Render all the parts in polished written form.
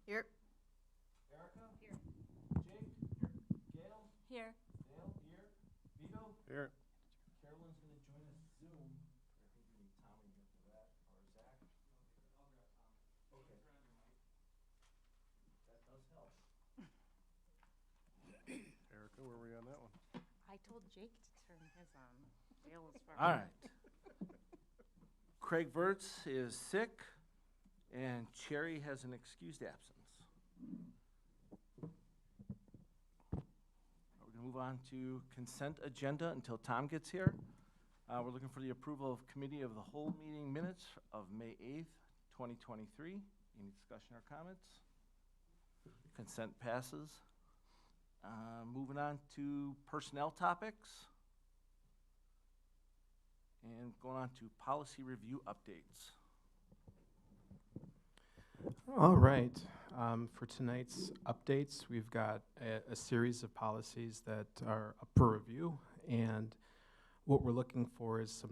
Here. Erica? Here. Jake? Here. Gail? Here. Dale? Here. Vito? Here. Carolyn's going to join us Zoom. I think we need Tommy here for that, or Zach. Okay. That does help. Erica, where were we on that one? I told Jake to turn his on. Dale was far. All right. Craig Verts is sick, and Cherry has an excused absence. We're going to move on to consent agenda until Tom gets here. We're looking for the approval of committee of the whole meeting minutes of May 8th, 2023. Any discussion or comments? Consent passes. Moving on to personnel topics. And going on to policy review updates. All right. For tonight's updates, we've got a series of policies that are up for review, and what we're looking for is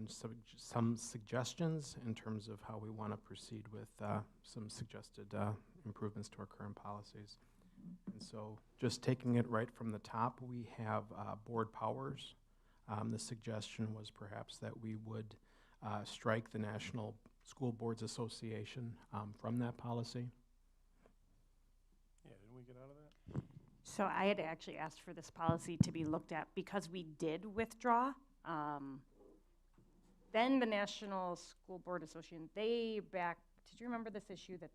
some suggestions in terms of how we want to proceed with some suggested improvements to our current policies. And so, just taking it right from the top, we have board powers. The suggestion was perhaps that we would strike the National School Boards Association from that policy. Yeah, didn't we get out of that? So I had actually asked for this policy to be looked at because we did withdraw. Then the National School Board Association, did you remember this issue that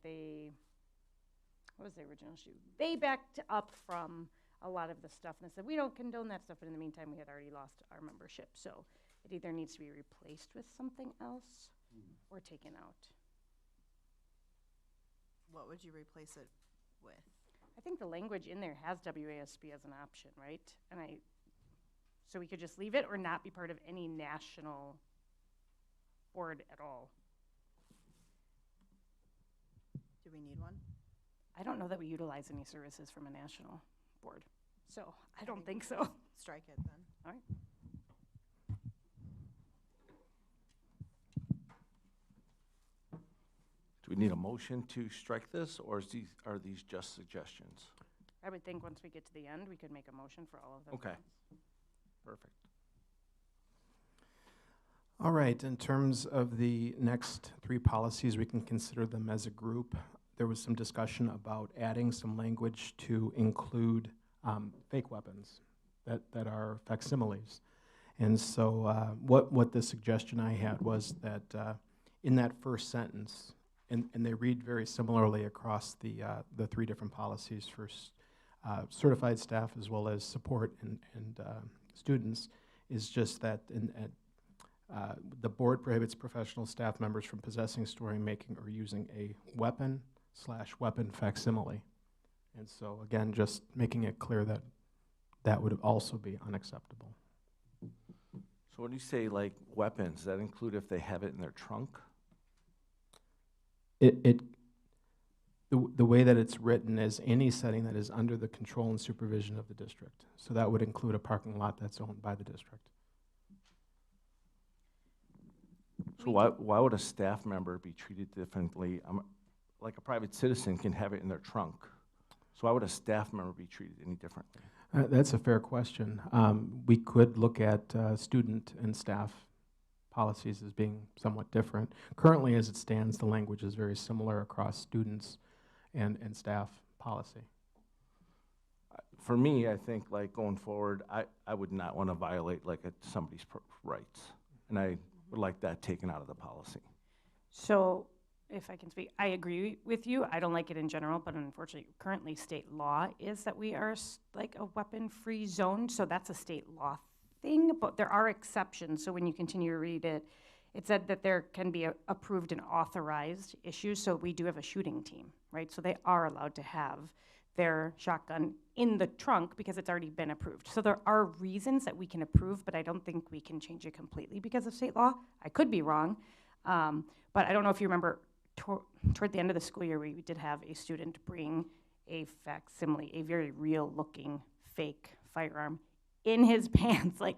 what was the original issue? They backed up from a lot of the stuff and said, we don't condone that stuff, but in the meantime, we had already lost our membership. So it either needs to be replaced with something else or taken out. What would you replace it with? I think the language in there has WASB as an option, right? So we could just leave it or not be part of any national board at all. Do we need one? I don't know that we utilize any services from a national board, so I don't think so. Strike it then. All right. Do we need a motion to strike this, or are these just suggestions? I would think once we get to the end, we could make a motion for all of them. Okay. Perfect. All right, in terms of the next three policies, we can consider them as a group. There was some discussion about adding some language to include fake weapons that are facsimiles. And so what the suggestion I had was that in that first sentence, and they read very similarly across the three different policies for certified staff as well as support and students, is just that the board prohibits professional staff members from possessing, storing, making, or using a weapon/weapon facsimile. And so again, just making it clear that that would also be unacceptable. So when you say like weapons, does that include if they have it in their trunk? The way that it's written is any setting that is under the control and supervision of the district. So that would include a parking lot that's owned by the district. So why would a staff member be treated differently? Like a private citizen can have it in their trunk. So why would a staff member be treated any differently? That's a fair question. We could look at student and staff policies as being somewhat different. Currently, as it stands, the language is very similar across students and staff policy. For me, I think like going forward, I would not want to violate like somebody's rights. And I would like that taken out of the policy. So if I can speak, I agree with you. I don't like it in general, but unfortunately, currently state law is that we are like a weapon-free zone, so that's a state law thing, but there are exceptions. So when you continue to read it, it said that there can be approved and authorized issues, so we do have a shooting team, right? So they are allowed to have their shotgun in the trunk because it's already been approved. So there are reasons that we can approve, but I don't think we can change it completely because of state law. I could be wrong, but I don't know if you remember toward the end of the school year, we did have a student bring a facsimile, a very real-looking fake firearm in his pants, like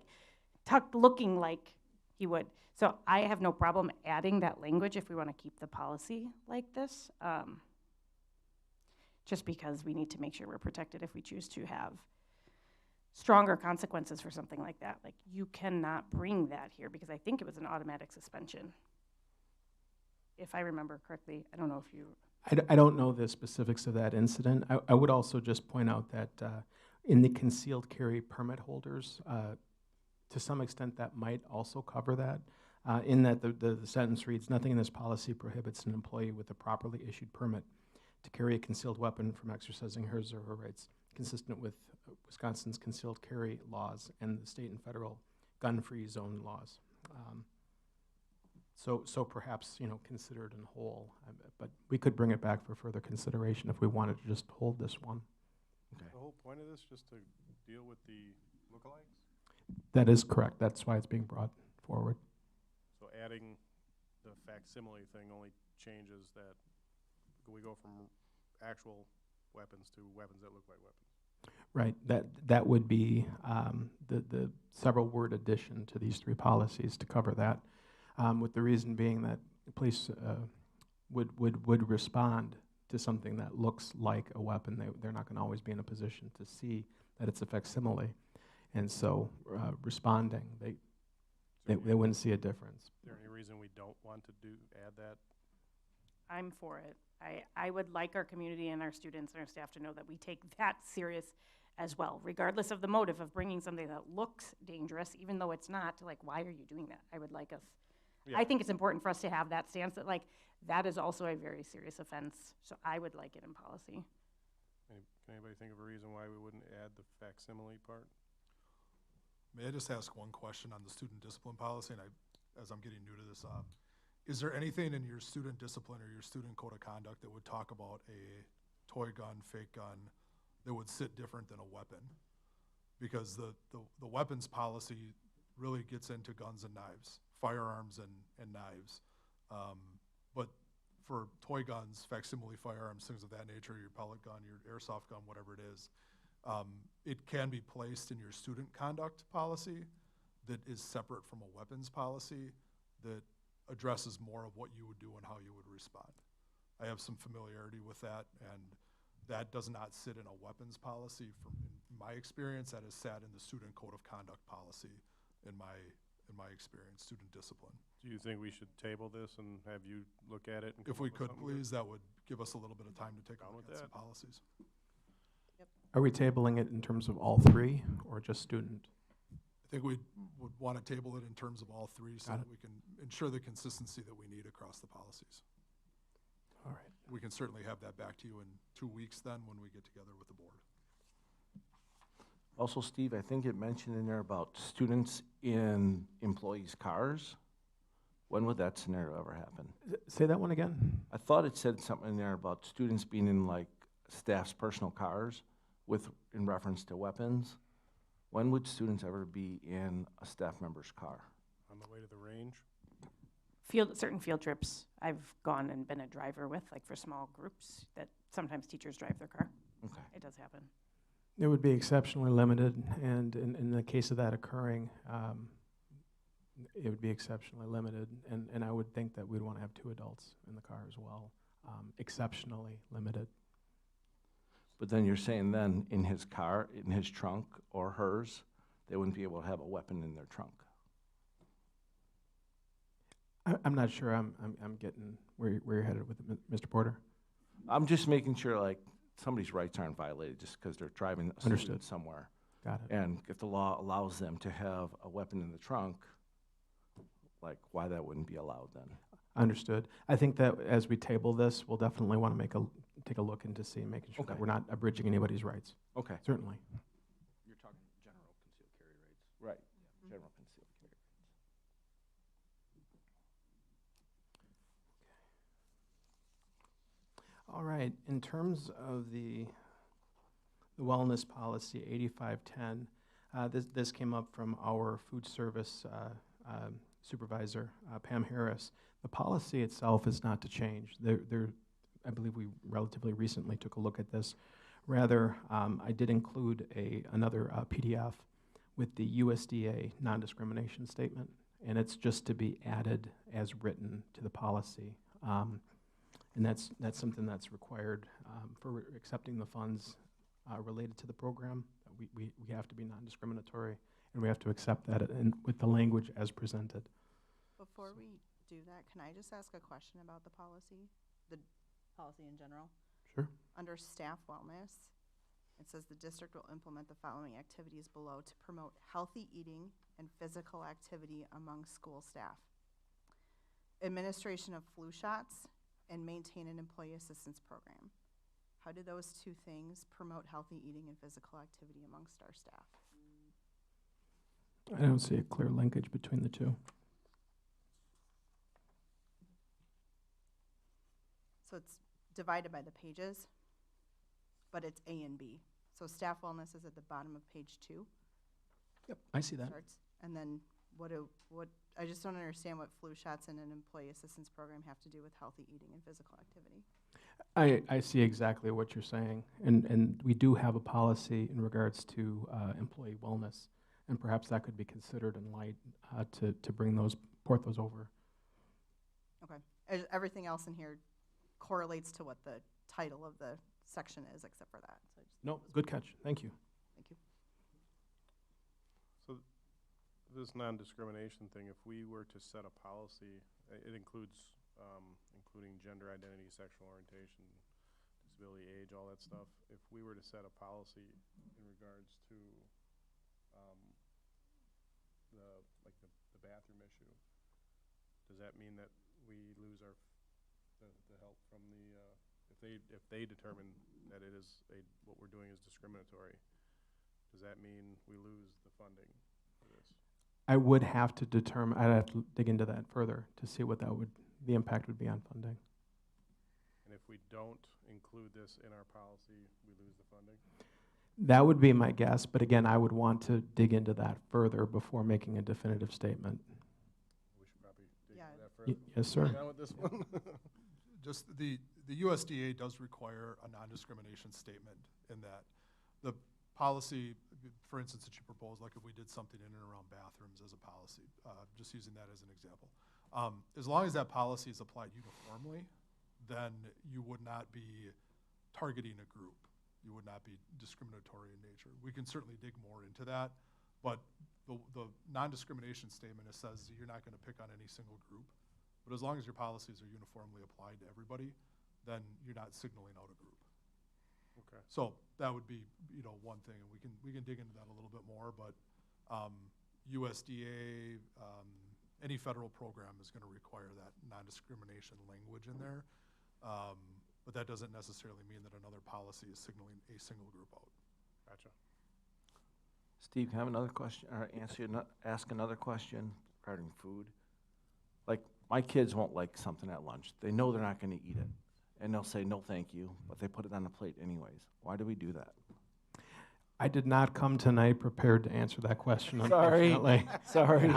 tucked, looking like he would. So I have no problem adding that language if we want to keep the policy like this. just because we need to make sure we're protected if we choose to have stronger consequences for something like that. Like, you cannot bring that here, because I think it was an automatic suspension. If I remember correctly, I don't know if you, I don't know the specifics of that incident. I would also just point out that in the concealed carry permit holders, to some extent that might also cover that, in that the sentence reads, "Nothing in this policy prohibits an employee with a properly issued permit to carry a concealed weapon from exercising his or her rights consistent with Wisconsin's concealed carry laws and the state and federal gun-free zone laws." So perhaps, considered in whole, but we could bring it back for further consideration if we wanted to just hold this one. Okay. The whole point of this, just to deal with the lookalikes? That is correct. That's why it's being brought forward. So adding the facsimile thing only changes that we go from actual weapons to weapons that look like weapons. Right. That would be the several word addition to these three policies to cover that, with the reason being that the police would respond to something that looks like a weapon. They're not going to always be in a position to see that it's a facsimile, and so responding, they wouldn't see a difference. Is there any reason we don't want to add that? I'm for it. I would like our community and our students and our staff to know that we take that serious as well, regardless of the motive of bringing something that looks dangerous, even though it's not. Like, why are you doing that? I would like us, I think it's important for us to have that stance that, like, that is also a very serious offense. So I would like it in policy. Can anybody think of a reason why we wouldn't add the facsimile part? May I just ask one question on the student discipline policy? And as I'm getting new to this, is there anything in your student discipline or your student code of conduct that would talk about a toy gun, fake gun, that would sit different than a weapon? Because the weapons policy really gets into guns and knives, firearms and knives. But for toy guns, facsimile firearms, things of that nature, your pellet gun, your airsoft gun, whatever it is, it can be placed in your student conduct policy that is separate from a weapons policy that addresses more of what you would do and how you would respond. I have some familiarity with that, and that does not sit in a weapons policy. From in my experience, that is sat in the student code of conduct policy in my experience, student discipline. Do you think we should table this and have you look at it? And If come we up with could, something good? please, that would give us a little bit of time to take a Down look with at some that. policies. Are we tabling it in terms of all three or just student? I think we would want to table it in terms of all three so Got that it. we can ensure the consistency that we need across the policies. All right. We can certainly have that back to you in 2 weeks then when we get together with the board. Also, Steve, I think it mentioned in there about students in employees' cars. When would that scenario ever happen? Say that one again. I thought it said something in there about students being in like staff's personal cars in reference to weapons. When would students ever be in a staff member's car? On the way to the range? Certain field trips I've gone and been a driver with, like for small groups, that sometimes teachers drive their car. Okay. It does happen. It would be exceptionally limited, and in the case of that occurring, it would be exceptionally limited, and I would think that we'd want to have 2 adults in the car as well. Exceptionally limited. But then you're saying then in his car, in his trunk or hers, they wouldn't be able to have a weapon in their trunk. I'm not sure I'm getting where you're headed with it, Mr. Porter. I'm just making sure like somebody's rights aren't violated just because they're driving a Understood. student somewhere. Got it. And if the law allows them to have a weapon in the trunk, like why that wouldn't be allowed then? Understood. I think that as we table this, we'll definitely want to take a look into making sure that Okay. we're not abridging anybody's rights. Okay. Certainly. You're talking general concealed carry rates. Right. General concealed carry. All right. In terms of the wellness policy 8510, this came up from our food service supervisor, Pam Harris. The policy itself is not to change. I believe we relatively recently took a look at this. Rather, I did include another PDF with the USDA non-discrimination statement, and it's just to be added as written to the policy. And that's something that's required for accepting the funds related to the program. We have to be non-discriminatory, and we have to accept that with the language as presented. Before we do that, can I just ask a question about the policy in general? Sure. Under staff wellness, it says the district will implement the following activities below to promote healthy eating and physical activity among school staff. Administration of flu shots and maintain an employee assistance program. How do those two things promote healthy eating and physical activity amongst our staff? I don't see a clear linkage between the two. So it's divided by the pages, but it's A and B. So staff wellness is at the bottom of page 2. Yep, I see that. Starts, and then I just don't understand what flu shots and an employee assistance program have to do with healthy eating and physical activity. I see exactly what you're saying, and we do have a policy in regards to employee wellness, and perhaps that could be considered in light to port those over. Okay. Everything else in here correlates to what the title of the section is, except for that. So No, good catch. Thank you. thank you. So this non-discrimination thing, if we were to set a policy, it includes including gender identity, sexual orientation, disability, age, all that stuff. If we were to set a policy in regards to the bathroom issue, does that mean that we lose the help from if they determine that it is what we're doing is discriminatory, does that mean we lose the funding for this? I would have to determine, I'd have to dig into that further to see what the impact would be on funding. And if we don't include this in our policy, we lose the funding? That would be my guess, but again, I would want to dig into that further before making a definitive statement. We should probably dig into that further. Yes, sir. Hang on with this one. Just the USDA does require a non-discrimination statement in that the policy, for instance, that you proposed, like if we did something in and around bathrooms as a policy, just using that as an example. As long as that policy is applied uniformly, then you would not be targeting a group. You would not be discriminatory in nature. We can certainly dig more into that, but the non-discrimination statement, it says that you're not going to pick on any single group. But as long as your policies are uniformly applied to everybody, then you're not signaling out a group. Okay. So that would be, one thing, and we can dig into that a little bit more. But USDA, any federal program is going to require that non-discrimination language in there. But that doesn't necessarily mean that another policy is signaling a single group out. Gotcha. Steve, can I have another question, or ask another question regarding food? Like, my kids won't like something at lunch. They know they're not going to eat it, and they'll say, no, thank you, but they put it on the plate anyways. Why do we do that? I did not come tonight prepared to answer that question, Sorry. unfortunately. Sorry.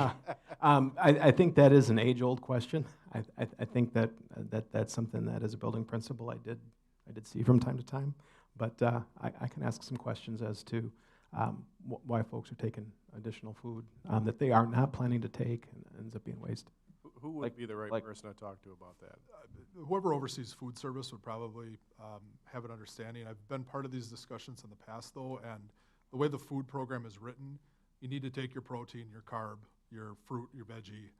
I think that is an age-old question. I think that's something that, as a building principal, I did see from time to time. But I can ask some questions as to why folks are taking additional food that they are not planning to take and ends up being wasted. Who would be the right person to talk to about that? Whoever oversees food service would probably have an understanding. I've been part of these discussions in the past, though, and the way the food program is written, you need to take your protein, your carb, your fruit, your veggie,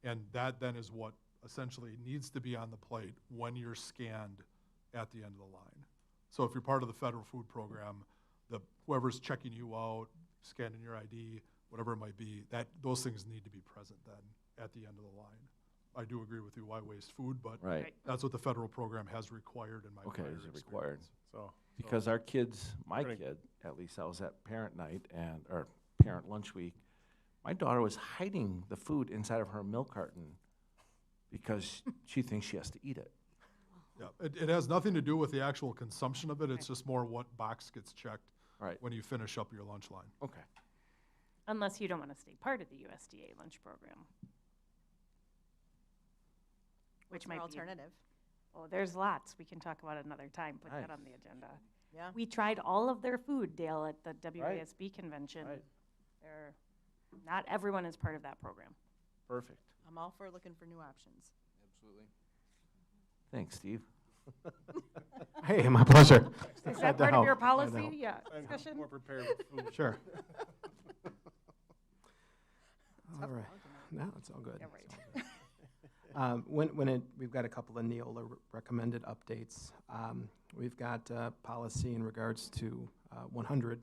and that then is what essentially needs to be on the plate when you're scanned at the end of the line. So if you're part of the federal food program, whoever's checking you out, scanning your ID, whatever it might be, those things need to be present then at the end of the line. I do agree with you, why waste food, but Right. that's what the federal program has required in my Okay, prior is it required? experience. Because our kids, my Right. kid, at least I was at parent night or parent lunch week, my daughter was hiding the food inside of her milk carton because she thinks she has to eat it. Yeah, it has nothing to do with the actual consumption of it, it's just more what box gets checked Right. when you finish up your lunch line. Okay. Unless you don't want to stay part of the USDA lunch program. Which What's might our be. alternative? Oh, there's lots. We can talk about another time, put that Nice. on the agenda. Yeah. We tried all of their food, Dale, at the WASB convention. Right. Not everyone is part of that program. Perfect. I'm all for looking for new options. Absolutely. Thanks, Steve. Hey, my pleasure. Is Glad that to part of help. your Glad to policy? help. Yeah, I'm discussion? more prepared with food. Sure. All Tough right. crowd tonight. No, it's all good. Yeah, It's right. all good. We've got a couple of Neola recommended updates. We've got policy in regards to 100.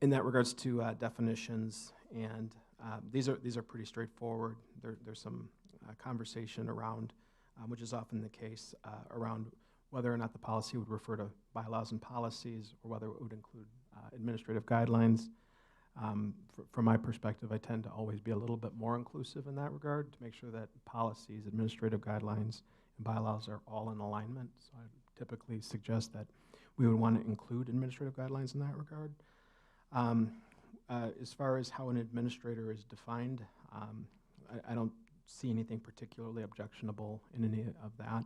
In that regards to definitions, and these are pretty straightforward. There's some conversation around, which is often the case, around whether or not the policy would refer to bylaws and policies, or whether it would include administrative guidelines. From my perspective, I tend to always be a little bit more inclusive in that regard to make sure that policies, administrative guidelines, and bylaws are all in alignment. So I typically suggest that we would want to include administrative guidelines in that regard. As far as how an administrator is defined, I don't see anything particularly objectionable in any of that.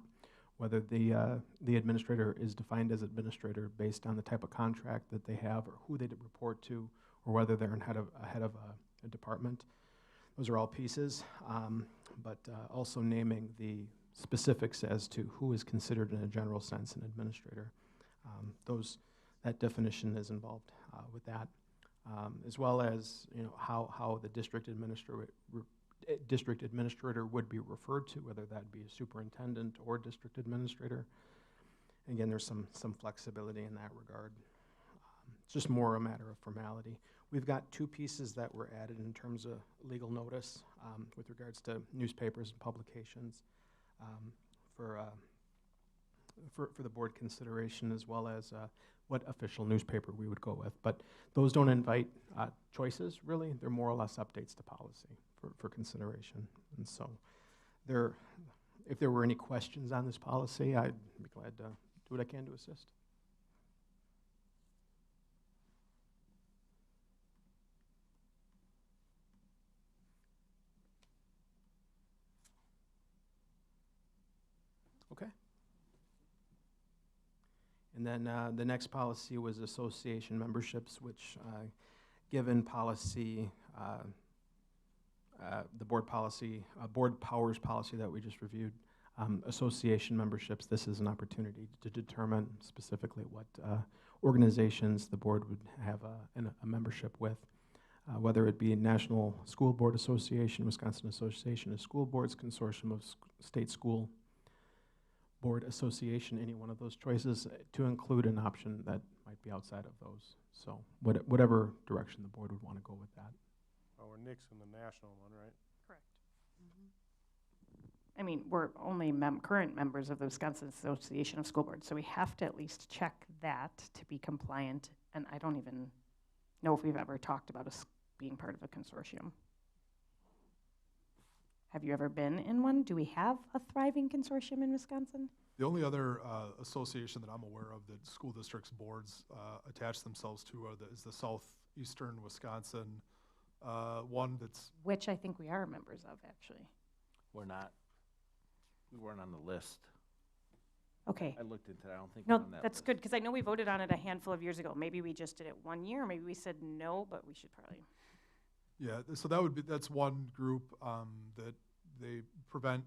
Whether the administrator is defined as administrator based on the type of contract that they have or who they report to, or whether they're head of a department. Those are all pieces, but also naming the specifics as to who is considered in a general sense an administrator. That definition is involved with that, as well as how the district administrator would be referred to, whether that be a superintendent or district administrator. Again, there's some flexibility in that regard. It's just more a matter of formality. We've got two pieces that were added in terms of legal notice with regards to newspapers and publications for the board consideration, as well as what official newspaper we would go with. But those don't invite choices, really. They're more or less updates to policy for consideration. And so if there were any questions on this policy, I'd be glad to do what I can to assist. Okay. And then the next policy was association memberships, which given policy, the board powers policy that we just reviewed, association memberships, this is an opportunity to determine specifically what organizations the board would have a membership with, whether it be National School Board Association, Wisconsin Association of School Boards, Consortium of State School Board Association, any one of those choices, to include an option that might be outside of those. So whatever direction the board would want to go with that. Oh, we're nixing the national one, right? Correct. I mean, we're only current members of the Wisconsin Association of School Boards, so we have to at least check that to be compliant. And I don't even know if we've ever talked about us being part of a consortium. Have you ever been in one? Do we have a thriving consortium in Wisconsin? The only other association that I'm aware of that school districts boards attach themselves to is the Southeastern Wisconsin one that's... Which I think we are members of, actually. We're not. We weren't on the list. Okay. I looked into it. I don't think we're No, on that that's list. good, because I know we voted on it a handful of years ago. Maybe we just did it 1 year, maybe we said no, but we should probably. Yeah, so that's one group that they provide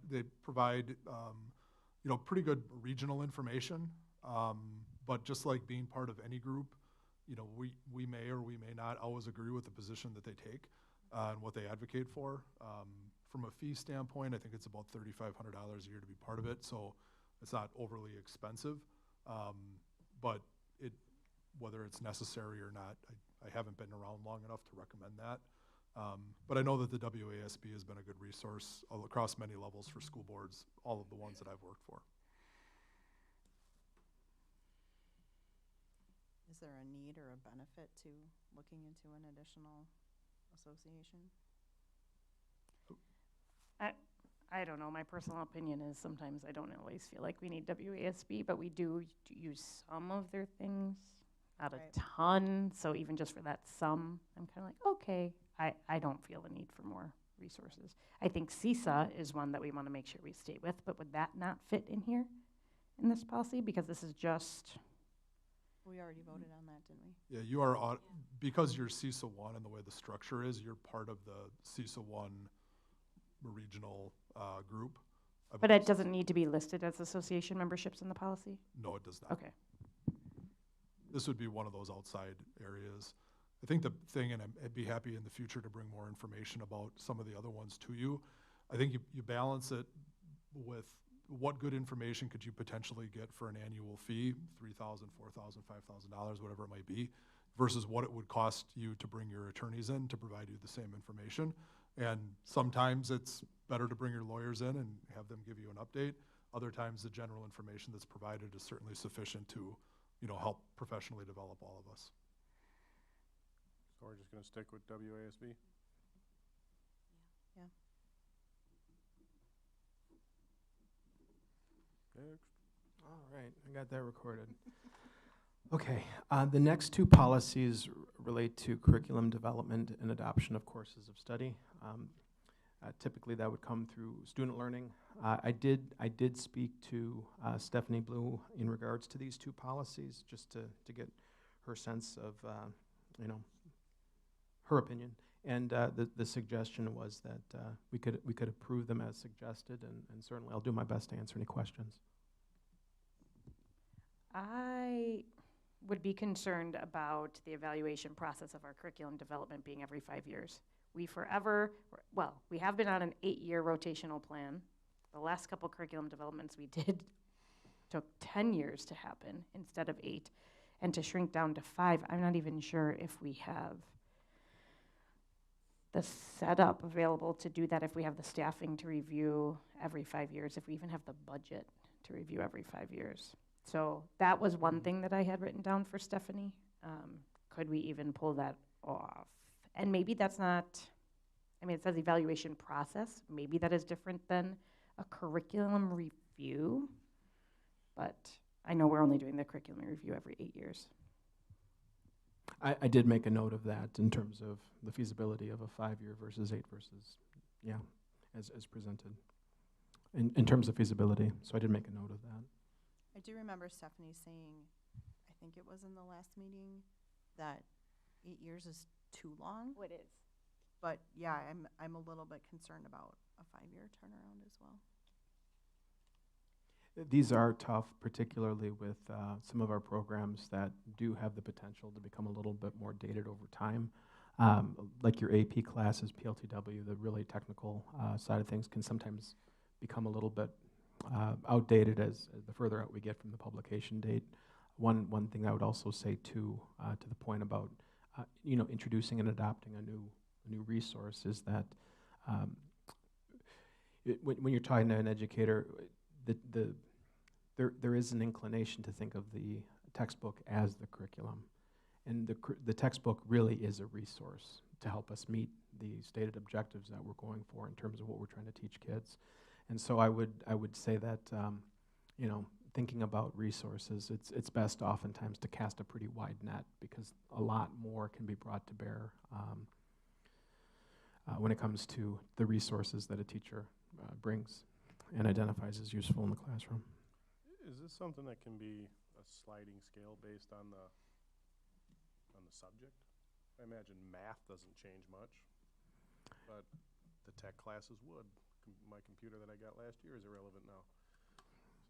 pretty good regional information, but just like being part of any group, we may or we may not always agree with the position that they take and what they advocate for. From a fee standpoint, I think it's about $3,500 a year to be part of it, so it's not overly expensive, but whether it's necessary or not, I haven't been around long enough to recommend that. But I know that the WASB has been a good resource across many levels for school boards, all of the ones that I've worked for. Is there a need or a benefit to looking into an additional association? I don't know. My personal opinion is sometimes I don't always feel like we need WASB, but we do use some of their things, not Right. a ton. So even just for that sum, I'm kind of like, okay, I don't feel the need for more resources. I think CISA is one that we want to make sure we stay with, but would that not fit in here in this policy? Because this is just, We already voted on that, didn't we? Yeah, you are, because you're CISA 1 and the way the structure is, you're part of the CISA 1 regional group. I But believe it so. doesn't need to be listed as association memberships in the policy? No, it does not. Okay. This would be one of those outside areas. I think the thing, and I'd be happy in the future to bring more information about some of the other ones to you. I think you balance it with what good information could you potentially get for an annual fee, $3,000, $4,000, $5,000, whatever it might be, versus what it would cost you to bring your attorneys in to provide you the same information. And sometimes it's better to bring your lawyers in and have them give you an update. Other times the general information that's provided is certainly sufficient to, help professionally develop all of us. So we're just gonna stick with WASB? Yeah. Next. All right, I got that recorded. Okay, the next two policies relate to curriculum development and adoption of courses of study. Typically, that would come through student learning. I did speak to Stephanie Blue in regards to these two policies, just to get her sense of, her opinion. And the suggestion was that we could approve them as suggested, and certainly I'll do my best to answer any questions. I would be concerned about the evaluation process of our curriculum development being every 5 years. We have been on an 8-year rotational plan. The last couple curriculum developments we did took 10 years to happen instead of 8. And to shrink down to 5, I'm not even sure if we have the setup available to do that, if we have the staffing to review every 5 years, if we even have the budget to review every 5 years. So that was one thing that I had written down for Stephanie. Could we even pull that off? And maybe that's not, it says evaluation process. Maybe that is different than a curriculum review. But I know we're only doing the curriculum review every 8 years. I did make a note of that in terms of the feasibility of a 5-year versus 8 versus, as presented. In terms of feasibility, so I did make a note of that. I do remember Stephanie saying, I think it was in the last meeting, that 8 years is too long. Oh, it is. But yeah, I'm a little bit concerned about a 5-year turnaround as well. These are tough, particularly with some of our programs that do have the potential to become a little bit more dated over time. Like your AP classes, PLTW, the really technical side of things can sometimes become a little bit outdated as the further out we get from the publication date. One thing I would also say to the point about introducing and adopting a new resource is that when you're talking to an educator, there is an inclination to think of the textbook as the curriculum, and the textbook really is a resource to help us meet the stated objectives that we're going for in terms of what we're trying to teach kids. And so I would say that thinking about resources, it's best oftentimes to cast a pretty wide net, because a lot more can be brought to bear when it comes to the resources that a teacher brings and identifies as useful in the classroom. Is this something that can be a sliding scale based on the subject? I imagine math doesn't change much, but the tech classes would. My computer that I got last year is irrelevant now.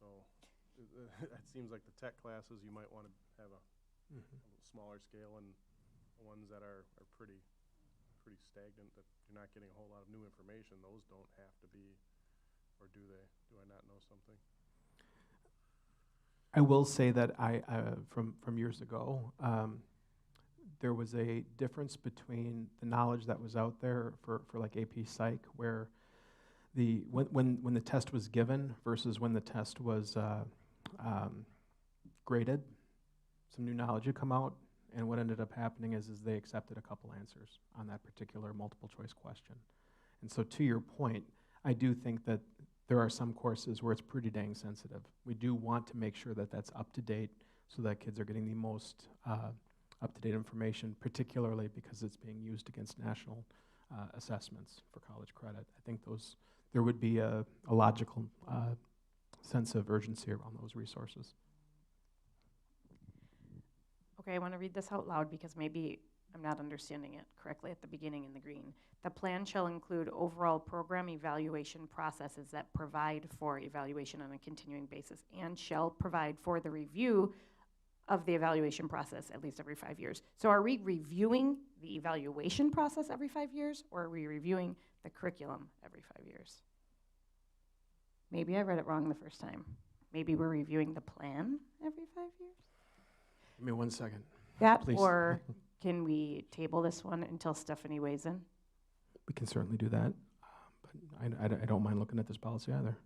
So it seems like the tech classes you might want to have a smaller scale, and the ones that are pretty stagnant, that you're not getting a whole lot of new information, those don't have to be, or do they? Do I not know something? I will say that from years ago, there was a difference between the knowledge that was out there for like AP Psych, where when the test was given versus when the test was graded, some new knowledge had come out, and what ended up happening is they accepted a couple answers on that particular multiple choice question. And so to your point, I do think that there are some courses where it's pretty dang sensitive. We do want to make sure that that's up to date so that kids are getting the most up-to-date information, particularly because it's being used against national assessments for college credit. I think there would be a logical sense of urgency around those resources. Okay, I want to read this out loud because maybe I'm not understanding it correctly at the beginning in the green. The plan shall include overall program evaluation processes that provide for evaluation on a continuing basis and shall provide for the review of the evaluation process at least every 5 years. So are we reviewing the evaluation process every 5 years, or are we reviewing the curriculum every 5 years? Maybe I read it wrong the first time. Maybe we're reviewing the plan every 5 years? Give me 1 second. That, Please. or can we table this one until Stephanie weighs in? We can certainly do that, but I don't mind looking at this policy either.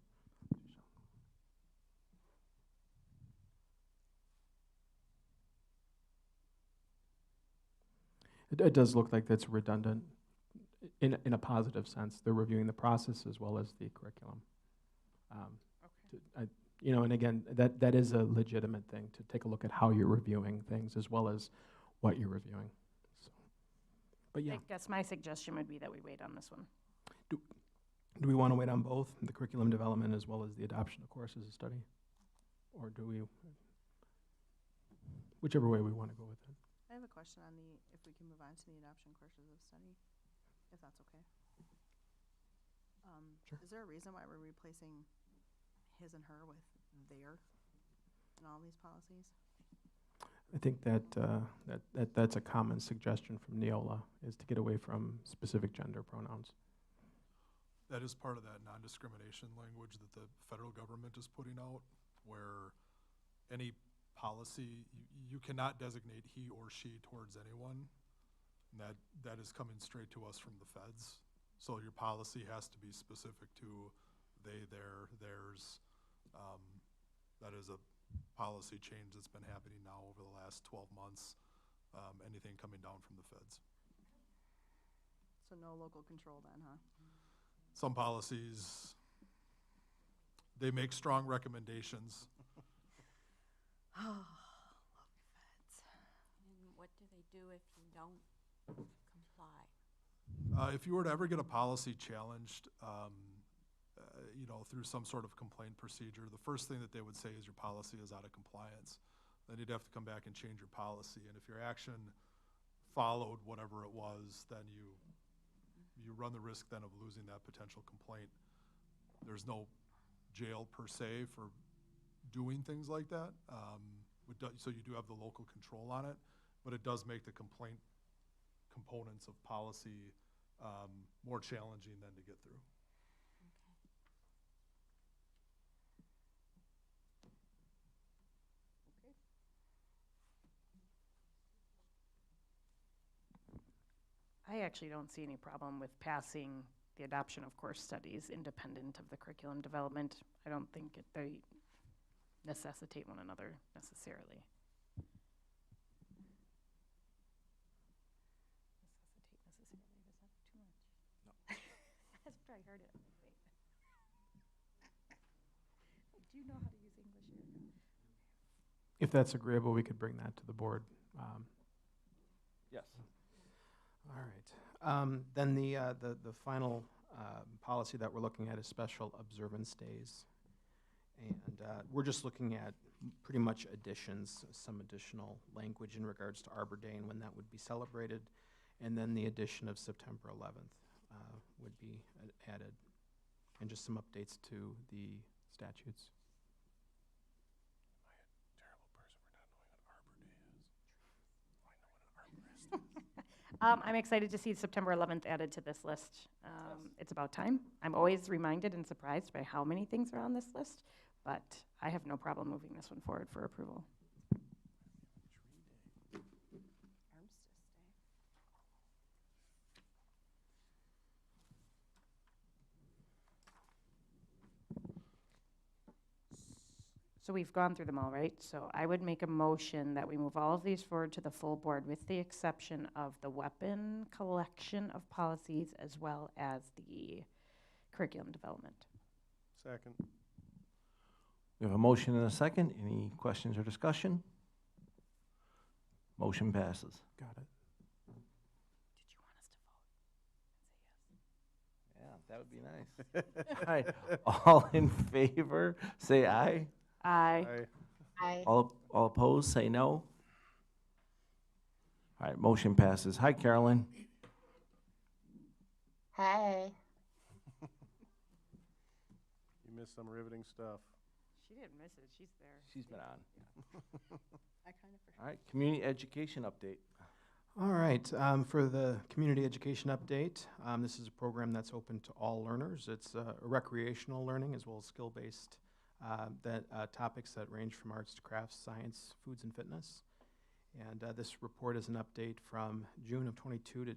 It does look like that's redundant in a positive sense. They're reviewing the process as well as the curriculum. You know, and again, that is a legitimate thing, to take a look at how you're reviewing things as well as what you're reviewing. So, but yeah, I guess my suggestion would be that we wait on this one. do we want to wait on both, the curriculum development as well as the adoption of courses of study? Or do we, whichever way we want to go with it. I have a question on if we can move on to the adoption courses of study, if that's okay. Sure. Is there a reason why we're replacing his and her with their in all these policies? I think that's a common suggestion from Neola, is to get away from specific gender pronouns. That is part of that non-discrimination language that the federal government is putting out, where any policy, you cannot designate he or she towards anyone. And that is coming straight to us from the feds. So your policy has to be specific to they, their, theirs. That is a policy change that's been happening now over the last 12 months. Anything coming down from the feds. So no local control then, huh? Some policies, they make strong recommendations. Oh, love feds. And what do they do if you don't comply? If you were to ever get a policy challenged, you know, through some sort of complaint procedure, the first thing that they would say is your policy is out of compliance. Then you'd have to come back and change your policy. And if your action followed whatever it was, then you run the risk then of losing that potential complaint. There's no jail per se for doing things like that. So you do have the local control on it, but it does make the complaint components of policy more challenging than to get through. I actually don't see any problem with passing the adoption of course studies independent of the curriculum development. I don't think they necessitate one another necessarily. Necessitate necessarily, is that too much? No. That's what I heard it. Wait. Do you know how to use English here? If that's agreeable, we could bring that to the board. Yes. All right. Then the final policy that we're looking at is special observance days. And we're just looking at pretty much additions, some additional language in regards to Arbor Day and when that would be celebrated. And then the addition of September 11th would be added. And just some updates to the statutes. I'm excited to see September 11th added to this list. It's about time. I'm always reminded and surprised by how many things are on this list, but I have no problem moving this one forward for approval. Armistice Day. So we've gone through them all, right? So I would make a motion that we move all of these forward to the full board with the exception of the weapon collection of policies as well as the curriculum development. Second. We have a motion and a second. Any questions or discussion? Motion passes. Got it. Did you want us to vote? Yeah, that would be nice. All right, all in favor, say aye. Aye. I All opposed, say no. All right, motion passes. Hi, Carolyn. Hey. You missed some riveting stuff. She didn't miss it, she's there. She's been on. I kind of All right, community education update. All right, for the community education update, this is a program that's open to all learners. It's recreational learning as well as skill-based topics that range from arts to crafts, science, foods, and fitness. And this report is an update from June of 22 to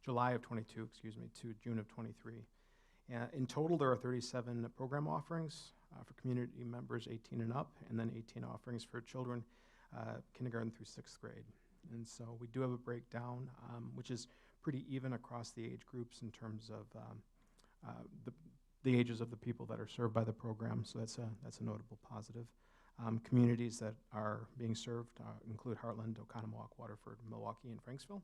July of 22, excuse me, to June of 23. In total, there are 37 program offerings for community members 18 and up, and then 18 offerings for children kindergarten through 6th grade. And so we do have a breakdown, which is pretty even across the age groups in terms of the ages of the people that are served by the program. So that's a notable positive. Communities that are being served include Heartland, Oconomowoc, Waterford, Milwaukee, and Franksville.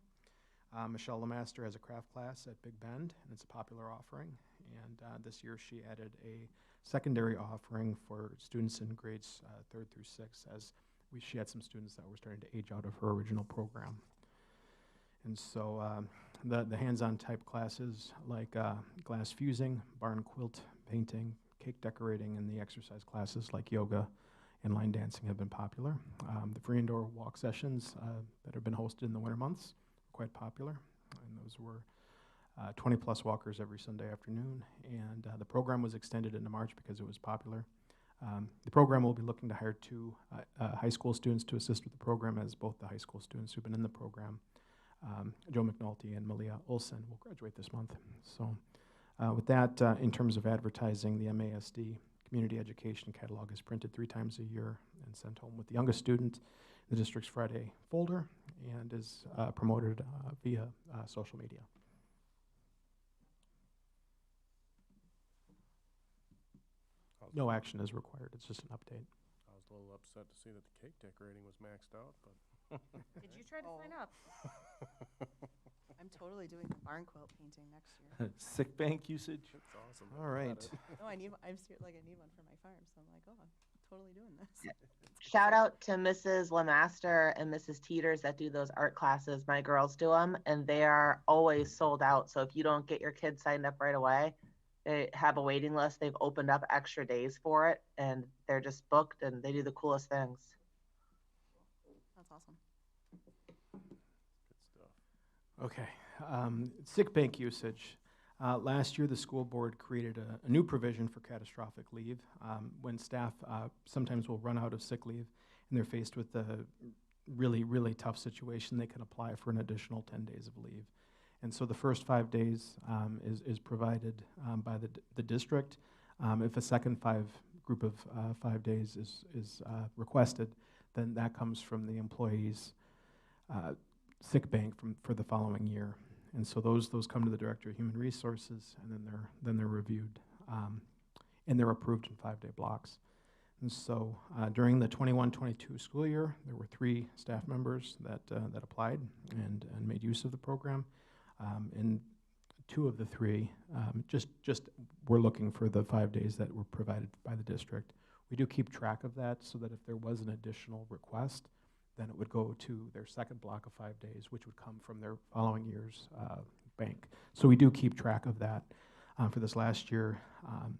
Michelle Lemaster has a craft class at Big Bend, and it's a popular offering. And this year she added a secondary offering for students in grades 3rd through 6th, as she had some students that were starting to age out of her original program. And so the hands-on type classes like glass fusing, barn quilt painting, cake decorating, and the exercise classes like yoga and line dancing have been popular. The free indoor walk sessions that have been hosted in the winter months are quite popular, and those were 20-plus walkers every Sunday afternoon. And the program was extended into March because it was popular. The program will be looking to hire 2 high school students to assist with the program, as both the high school students who've been in the program, Joe McNulty and Malia Olson, will graduate this month. So with that, in terms of advertising, the MASD Community Education Catalog is printed 3 times a year and sent home with the youngest student in the district's Friday folder, and is promoted via social media. No action is required. It's just an update. I was a little upset to see that the cake decorating was maxed out, but Did you try to sign up? I'm totally doing the barn quilt painting next year. Sick bank usage? it's awesome. All right. No, I need one for my farm, so I'm like, oh, I'm totally doing this. Shout out to Mrs. Lemaster and Mrs. Teeters that do those art classes. My girls do them, and they are always sold out. So if you don't get your kids signed up right away, they have a waiting list. They've opened up extra days for it, and they're just booked, and they do the coolest things. That's awesome. Good stuff. Okay. Sick bank usage. Last year, the school board created a new provision for catastrophic leave. When staff sometimes will run out of sick leave and they're faced with a really, really tough situation, they can apply for an additional 10 days of leave. And so the first 5 days is provided by the district. If a second group of 5 days is requested, then that comes from the employee's sick bank for the following year. And so those come to the Director of Human Resources, and then they're reviewed, and they're approved in 5-day blocks. And so during the 21-22 school year, there were 3 staff members that applied and made use of the program. And 2 of the 3 just were looking for the 5 days that were provided by the district. We do keep track of that so that if there was an additional request, then it would go to their second block of 5 days, which would come from their following year's bank. So we do keep track of that. For this last year,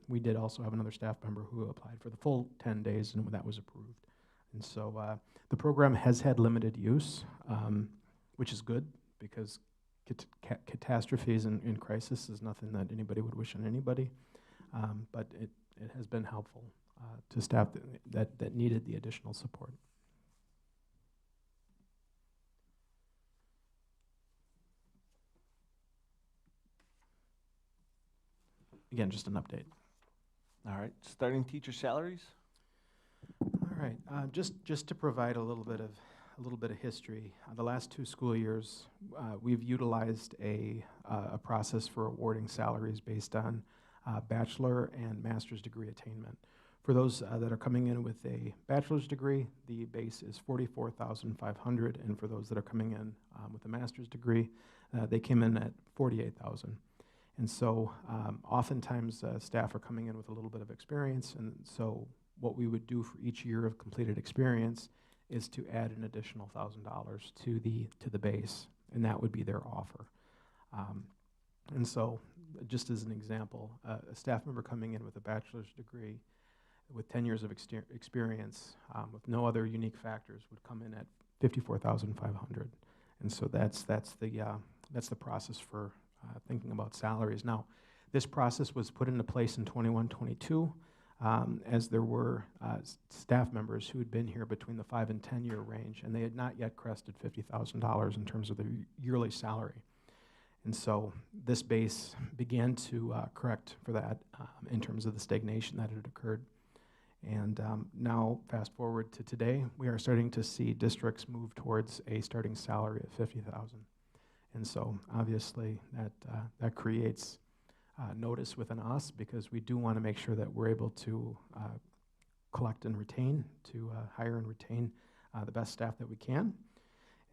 we did also have another staff member who applied for the full 10 days, and that was approved. And so the program has had limited use, which is good, because catastrophes and crisis is nothing that anybody would wish on anybody, but it has been helpful to staff that needed the additional support. Again, just an update. All right, starting teacher salaries? All right, just to provide a little bit of history. The last 2 school years, we've utilized a process for awarding salaries based on bachelor and master's degree attainment. For those that are coming in with a bachelor's degree, the base is $44,500, and for those that are coming in with a master's degree, they came in at $48,000. And so oftentimes staff are coming in with a little bit of experience, and so what we would do for each year of completed experience is to add an additional $1,000 to the base, and that would be their offer. And so, just as an example, a staff member coming in with a bachelor's degree with 10 years of experience, with no other unique factors, would come in at $54,500. And so that's the process for thinking about salaries. Now, this process was put into place in 21-22, as there were staff members who had been here between the 5 and 10 year range, and they had not yet crested $50,000 in terms of their yearly salary. And so this base began to correct for that in terms of the stagnation that had occurred. And now, fast forward to today, we are starting to see districts move towards a starting salary of $50,000. And so, obviously, that creates notice within us, because we do want to make sure that we're able to collect and retain, to hire and retain the best staff that we can.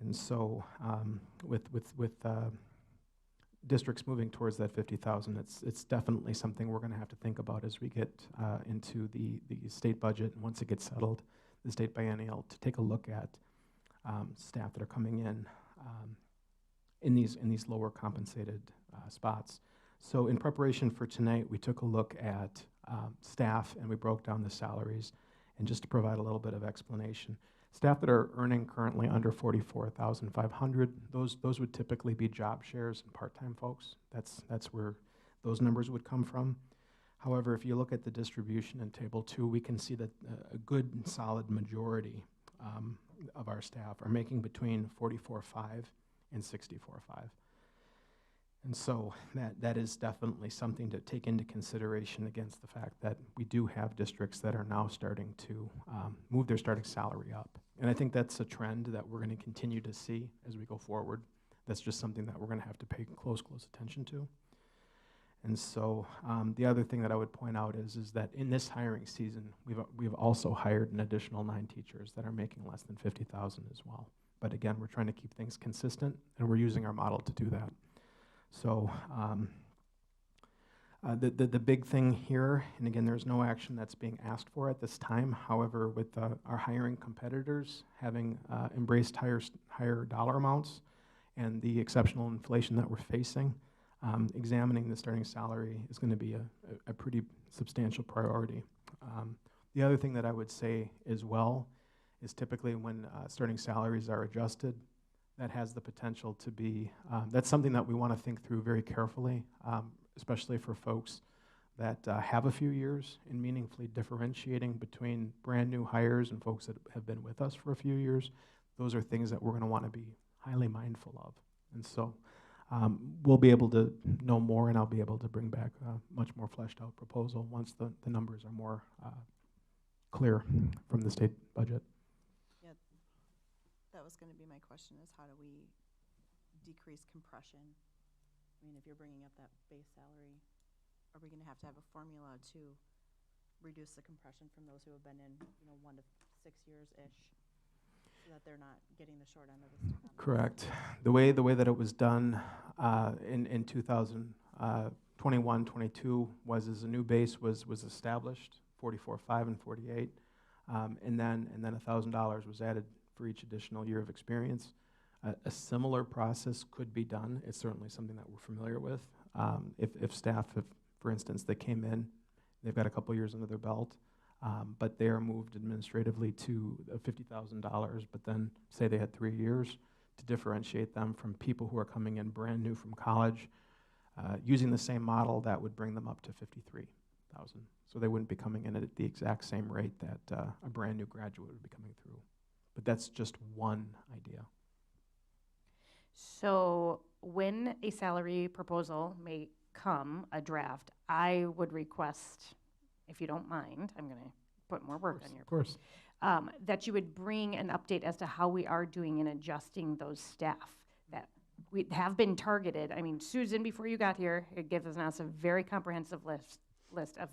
And so, with districts moving towards that 50,000, it's definitely something we're going to have to think about as we get into the state budget, and once it gets settled, the state biennial, to take a look at staff that are coming in these lower compensated spots. So in preparation for tonight, we took a look at staff, and we broke down the salaries. And just to provide a little bit of explanation, staff that are earning currently under $44,500, those would typically be job shares and part-time folks. That's where those numbers would come from. However, if you look at the distribution in Table 2, we can see that a good solid majority of our staff are making between $44,500 and $64,500. And so that is definitely something to take into consideration against the fact that we do have districts that are now starting to move their starting salary up. And I think that's a trend that we're going to continue to see as we go forward. That's just something that we're going to have to pay close attention to. And so the other thing that I would point out is that in this hiring season, we've also hired an additional 9 teachers that are making less than $50,000 as well. But again, we're trying to keep things consistent, and we're using our model to do that. So the big thing here, and again, there's no action that's being asked for at this time. However, with our hiring competitors having embraced higher dollar amounts and the exceptional inflation that we're facing, examining the starting salary is going to be a pretty substantial priority. The other thing that I would say as well is typically when starting salaries are adjusted, that has the potential to be, that's something that we want to think through very carefully, especially for folks that have a few years in meaningfully differentiating between brand new hires and folks that have been with us for a few years. Those are things that we're going to want to be highly mindful of. And so we'll be able to know more, and I'll be able to bring back a much more fleshed out proposal once the numbers are more clear from the state budget. That was going to be my question, is how do we decrease compression? I mean, if you're bringing up that base salary, are we going to have a formula to reduce the compression from those who have been in, 1 to 6 years-ish, so that they're not getting the short end of the stick on this? Correct. The way that it was done in 2021-22 was as a new base was established, $44,500 and $48,000, and then $1,000 was added for each additional year of experience. A similar process could be done. It's certainly something that we're familiar with. If staff, for instance, they came in, they've got a couple years under their belt, but they are moved administratively to $50,000, but then say they had 3 years, to differentiate them from people who are coming in brand new from college, using the same model, that would bring them up to $53,000. So they wouldn't be coming in at the exact same rate that a brand new graduate would be coming through. But that's just one idea. So when a salary proposal may come, a draft, I would request, if you don't mind, I'm going to put more work on your plate. Of course. That you would bring an update as to how we are doing in adjusting those staff that we have been targeted. I mean, Susan, before you got here, it gives us a very comprehensive list of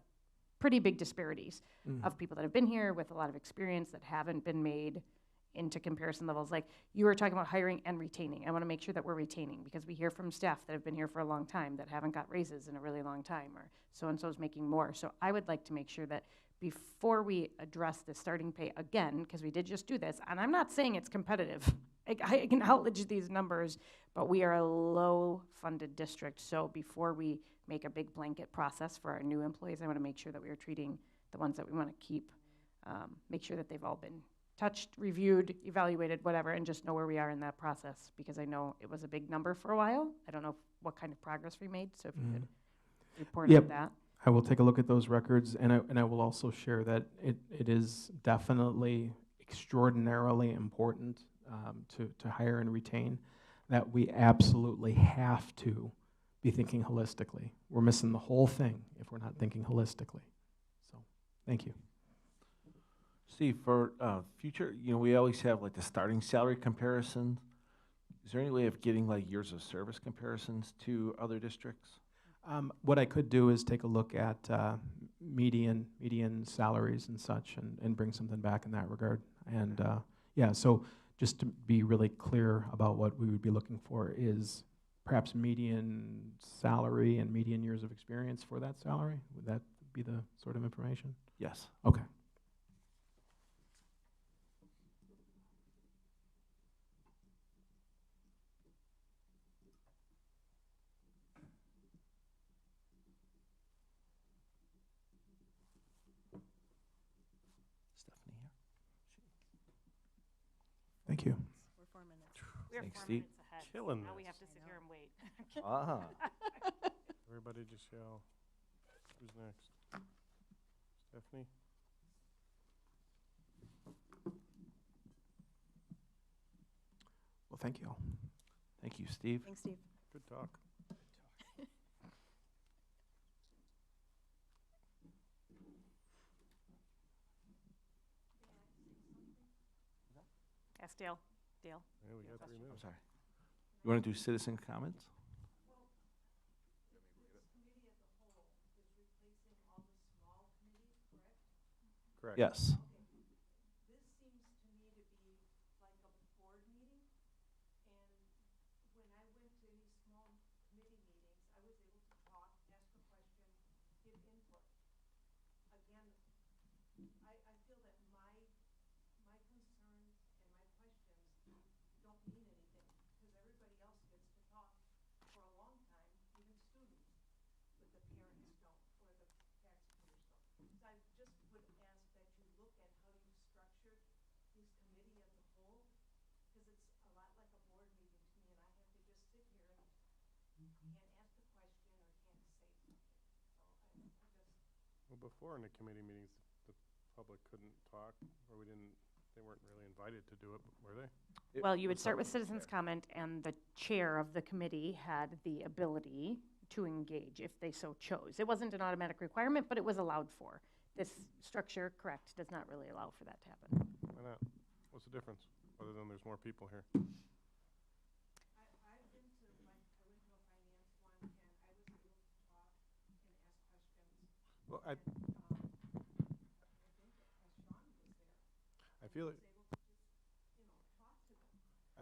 pretty big disparities of people that have been here with a lot of experience that haven't been made into comparison levels. Like you were talking about hiring and retaining. I want to make sure that we're retaining, because we hear from staff that have been here for a long time that haven't got raises in a really long time, or so-and-so's making more. So I would like to make sure that before we address the starting pay again, because we did just do this, and I'm not saying it's competitive. I acknowledge these numbers, but we are a low-funded district, so before we make a big blanket process for our new employees, I want to make sure that we are treating the ones that we want to keep, make sure that they've all been touched, reviewed, evaluated, whatever, and just know where we are in that process, because I know it was a big number for a while. I don't know what kind of progress we made, so if you could report Yep. on that. I will take a look at those records, and I will also share that it is definitely extraordinarily important to hire and retain, that we absolutely have to be thinking holistically. We're missing the whole thing if we're not thinking holistically. So, thank you. Steve, for future, we always have like the starting salary comparison. Is there any way of getting like years of service comparisons to other districts? What I could do is take a look at median salaries and such, and bring something back in that regard. And yeah, so just to be really clear about what we would be looking for is perhaps median salary and median years of experience for that salary. Would that be the sort of information? Yes. Okay. Stephanie here. Thank you. We're 4 minutes. We're Thanks, 4 Steve. minutes ahead. Killing Now we this. have to sit here and wait. Ah. Everybody just yell. Who's next? Stephanie? Well, thank you all. Thank you, Steve. Thanks, Steve. Good talk. Ask Dale. Dale. Yeah, we got 3 I'm minutes. sorry. You want to do citizen comments? Correct. Yes. This seems to me to be like a board meeting, and when I went to any small committee meetings, I was able to talk, ask a question, give input. Again, I feel that my concerns and my questions don't mean anything, because everybody else gets to talk for a long time, even students, but the parents don't, or the taxpayers don't. So I just would ask that you look at how you've structured this committee as a whole, because it's a lot like a board meeting to me, and I have to just sit here and can't ask a question or can't say something. So I just, Well, before in the committee meetings, the public couldn't talk, or they weren't really invited to do it, were they? Well, you would start with citizens' comment, and the chair of the committee had the ability to engage if they so chose. It wasn't an automatic requirement, but it was allowed for. This structure, correct, does not really allow for that to happen. Why not? What's the difference, other than there's more people here? I've been to, like, I went to a finance one, and I was able to talk and ask questions. Well, I think Sean was there. I feel Was it. able to just, talk to them.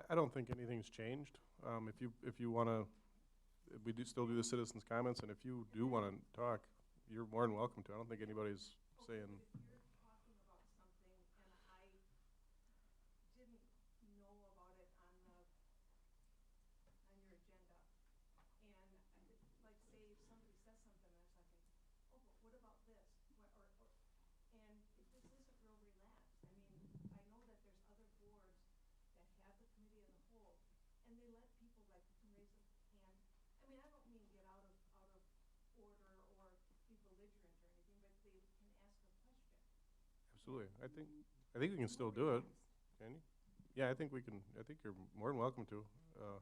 I don't think anything's changed. If you want to, we do still do the citizens' comments, and if you do want to talk, you're more than welcome to. I don't think anybody's saying. If you're talking about something and I didn't know about it on your agenda, and like say if somebody says something and I was like, oh, but what about this? And this isn't real relaxed. I mean, I know that there's other boards that have the committee of the whole, and they let people, like, you can raise a hand. I mean, I don't mean get out of order or be belligerent or anything, but they can ask a question. Absolutely. I think we can still do it. Can you? Yeah, I think we can. I think you're more than welcome to. Okay.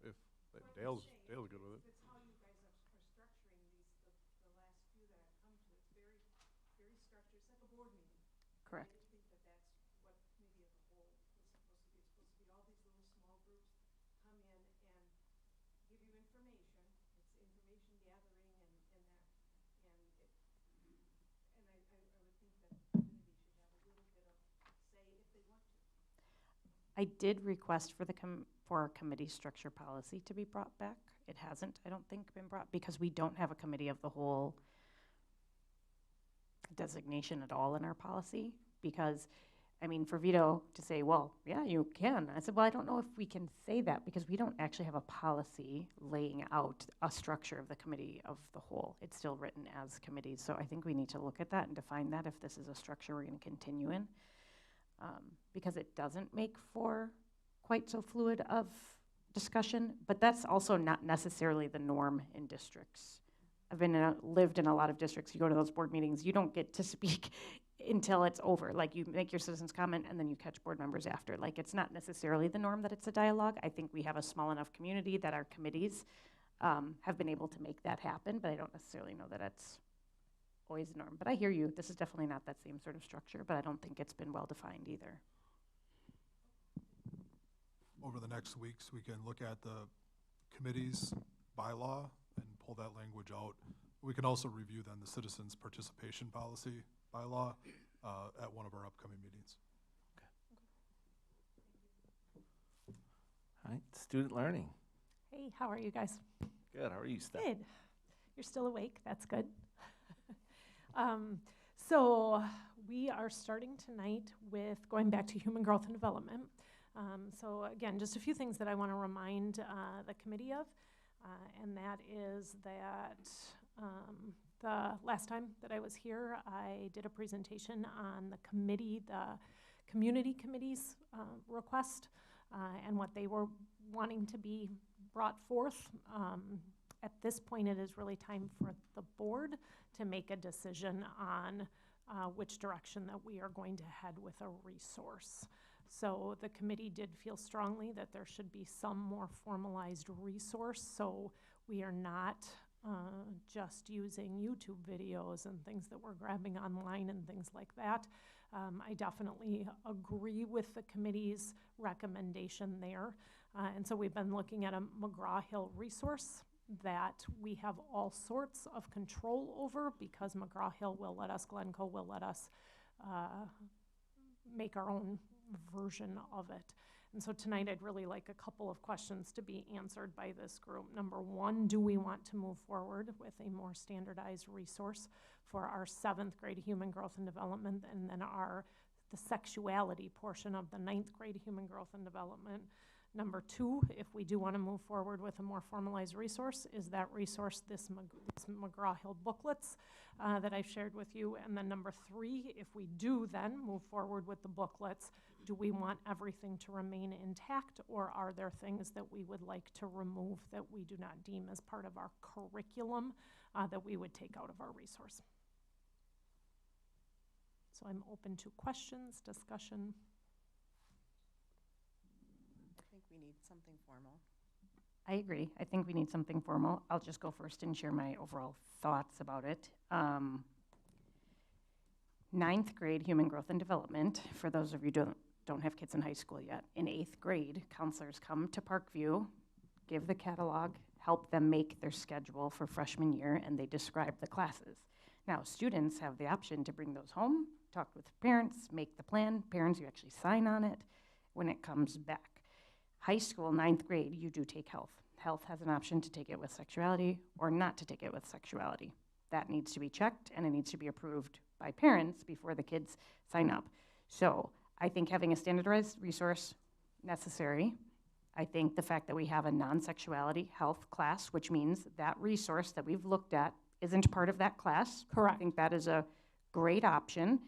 If Dale's good with it. It's how you guys are structuring these, the last few that I've come to. It's very, very structured. It's like a board meeting. Correct. I didn't think that that's what committee of the whole was supposed to be. It's supposed to be all these little small groups come in and give you information. It's information gathering and that, and it, and I would think that the community should have a little bit of say if they want to. I did request for for a committee structure policy to be brought back. It hasn't, I don't think, been brought, because we don't have a committee of the whole designation at all in our policy, because, I mean, for Vito to say, well, yeah, you can. I said, well, I don't know if we can say that because we don't actually have a policy laying out a structure of the committee of the whole. It's still written as committees. So I think we need to look at that and define that if this is a structure we're going to continue in, because it doesn't make for quite so fluid of discussion, but that's also not necessarily the norm in districts. I've lived in a lot of districts. You go to those board meetings, you don't get to speak until it's over. Like, you make your citizens comment and then you catch board members after. Like, it's not necessarily the norm that it's a dialogue. I think we have a small enough community that our committees have been able to make that happen, but I don't necessarily know that it's always the norm. But I hear you. This is definitely not that same sort of structure, but I don't think it's been well defined either. Over the next weeks, we can look at the committee's bylaw and pull that language out. We can also review then the citizens' participation policy bylaw at one of our upcoming meetings. All right, student learning. Hey, how are you guys? Good, how are you, Steph? Good. You're still awake, that's good. So we are starting tonight with going back to human growth and development. So again, just a few things that I want to remind the committee of, and that is that the last time that I was here, I did a presentation on the committee, the community committee's request, and what they were wanting to be brought forth. At this point, it is really time for the board to make a decision on which direction that we are going to head with a resource. So the committee did feel strongly that there should be some more formalized resource, so we are not just using YouTube videos and things that we're grabbing online and things like that. I definitely agree with the committee's recommendation there. And so we've been looking at a McGraw-Hill resource that we have all sorts of control over, because McGraw-Hill will let us, Glencoe will let us make our own version of it. And so tonight I'd really like a couple of questions to be answered by this group. Number one, do we want to move forward with a more standardized resource for our 7th grade human growth and development, and then the sexuality portion of the 9th grade human growth and development? Number two, if we do want to move forward with a more formalized resource, is that resource this McGraw-Hill booklets that I've shared with you? And then number three, if we do then move forward with the booklets, do we want everything to remain intact, or are there things that we would like to remove that we do not deem as part of our curriculum that we would take out of our resource? So I'm open to questions, discussion. I think we need something formal. I agree. I think we need something formal. I'll just go first and share my overall thoughts about it. 9th grade human growth and development, for those of you who don't have kids in high school yet, in 8th grade, counselors come to Parkview, give the catalog, help them make their schedule for freshman year, and they describe the classes. Now, students have the option to bring those home, talk with parents, make the plan. Parents, you actually sign on it when it comes back. High school, 9th grade, you do take health. Health has an option to take it with sexuality or not to take it with sexuality. That needs to be checked, and it needs to be approved by parents before the kids sign up. So I think having a standardized resource, necessary. I think the fact that we have a non-sexuality health class, which means that resource that we've looked at isn't part of that class. Correct. I think that is a great option.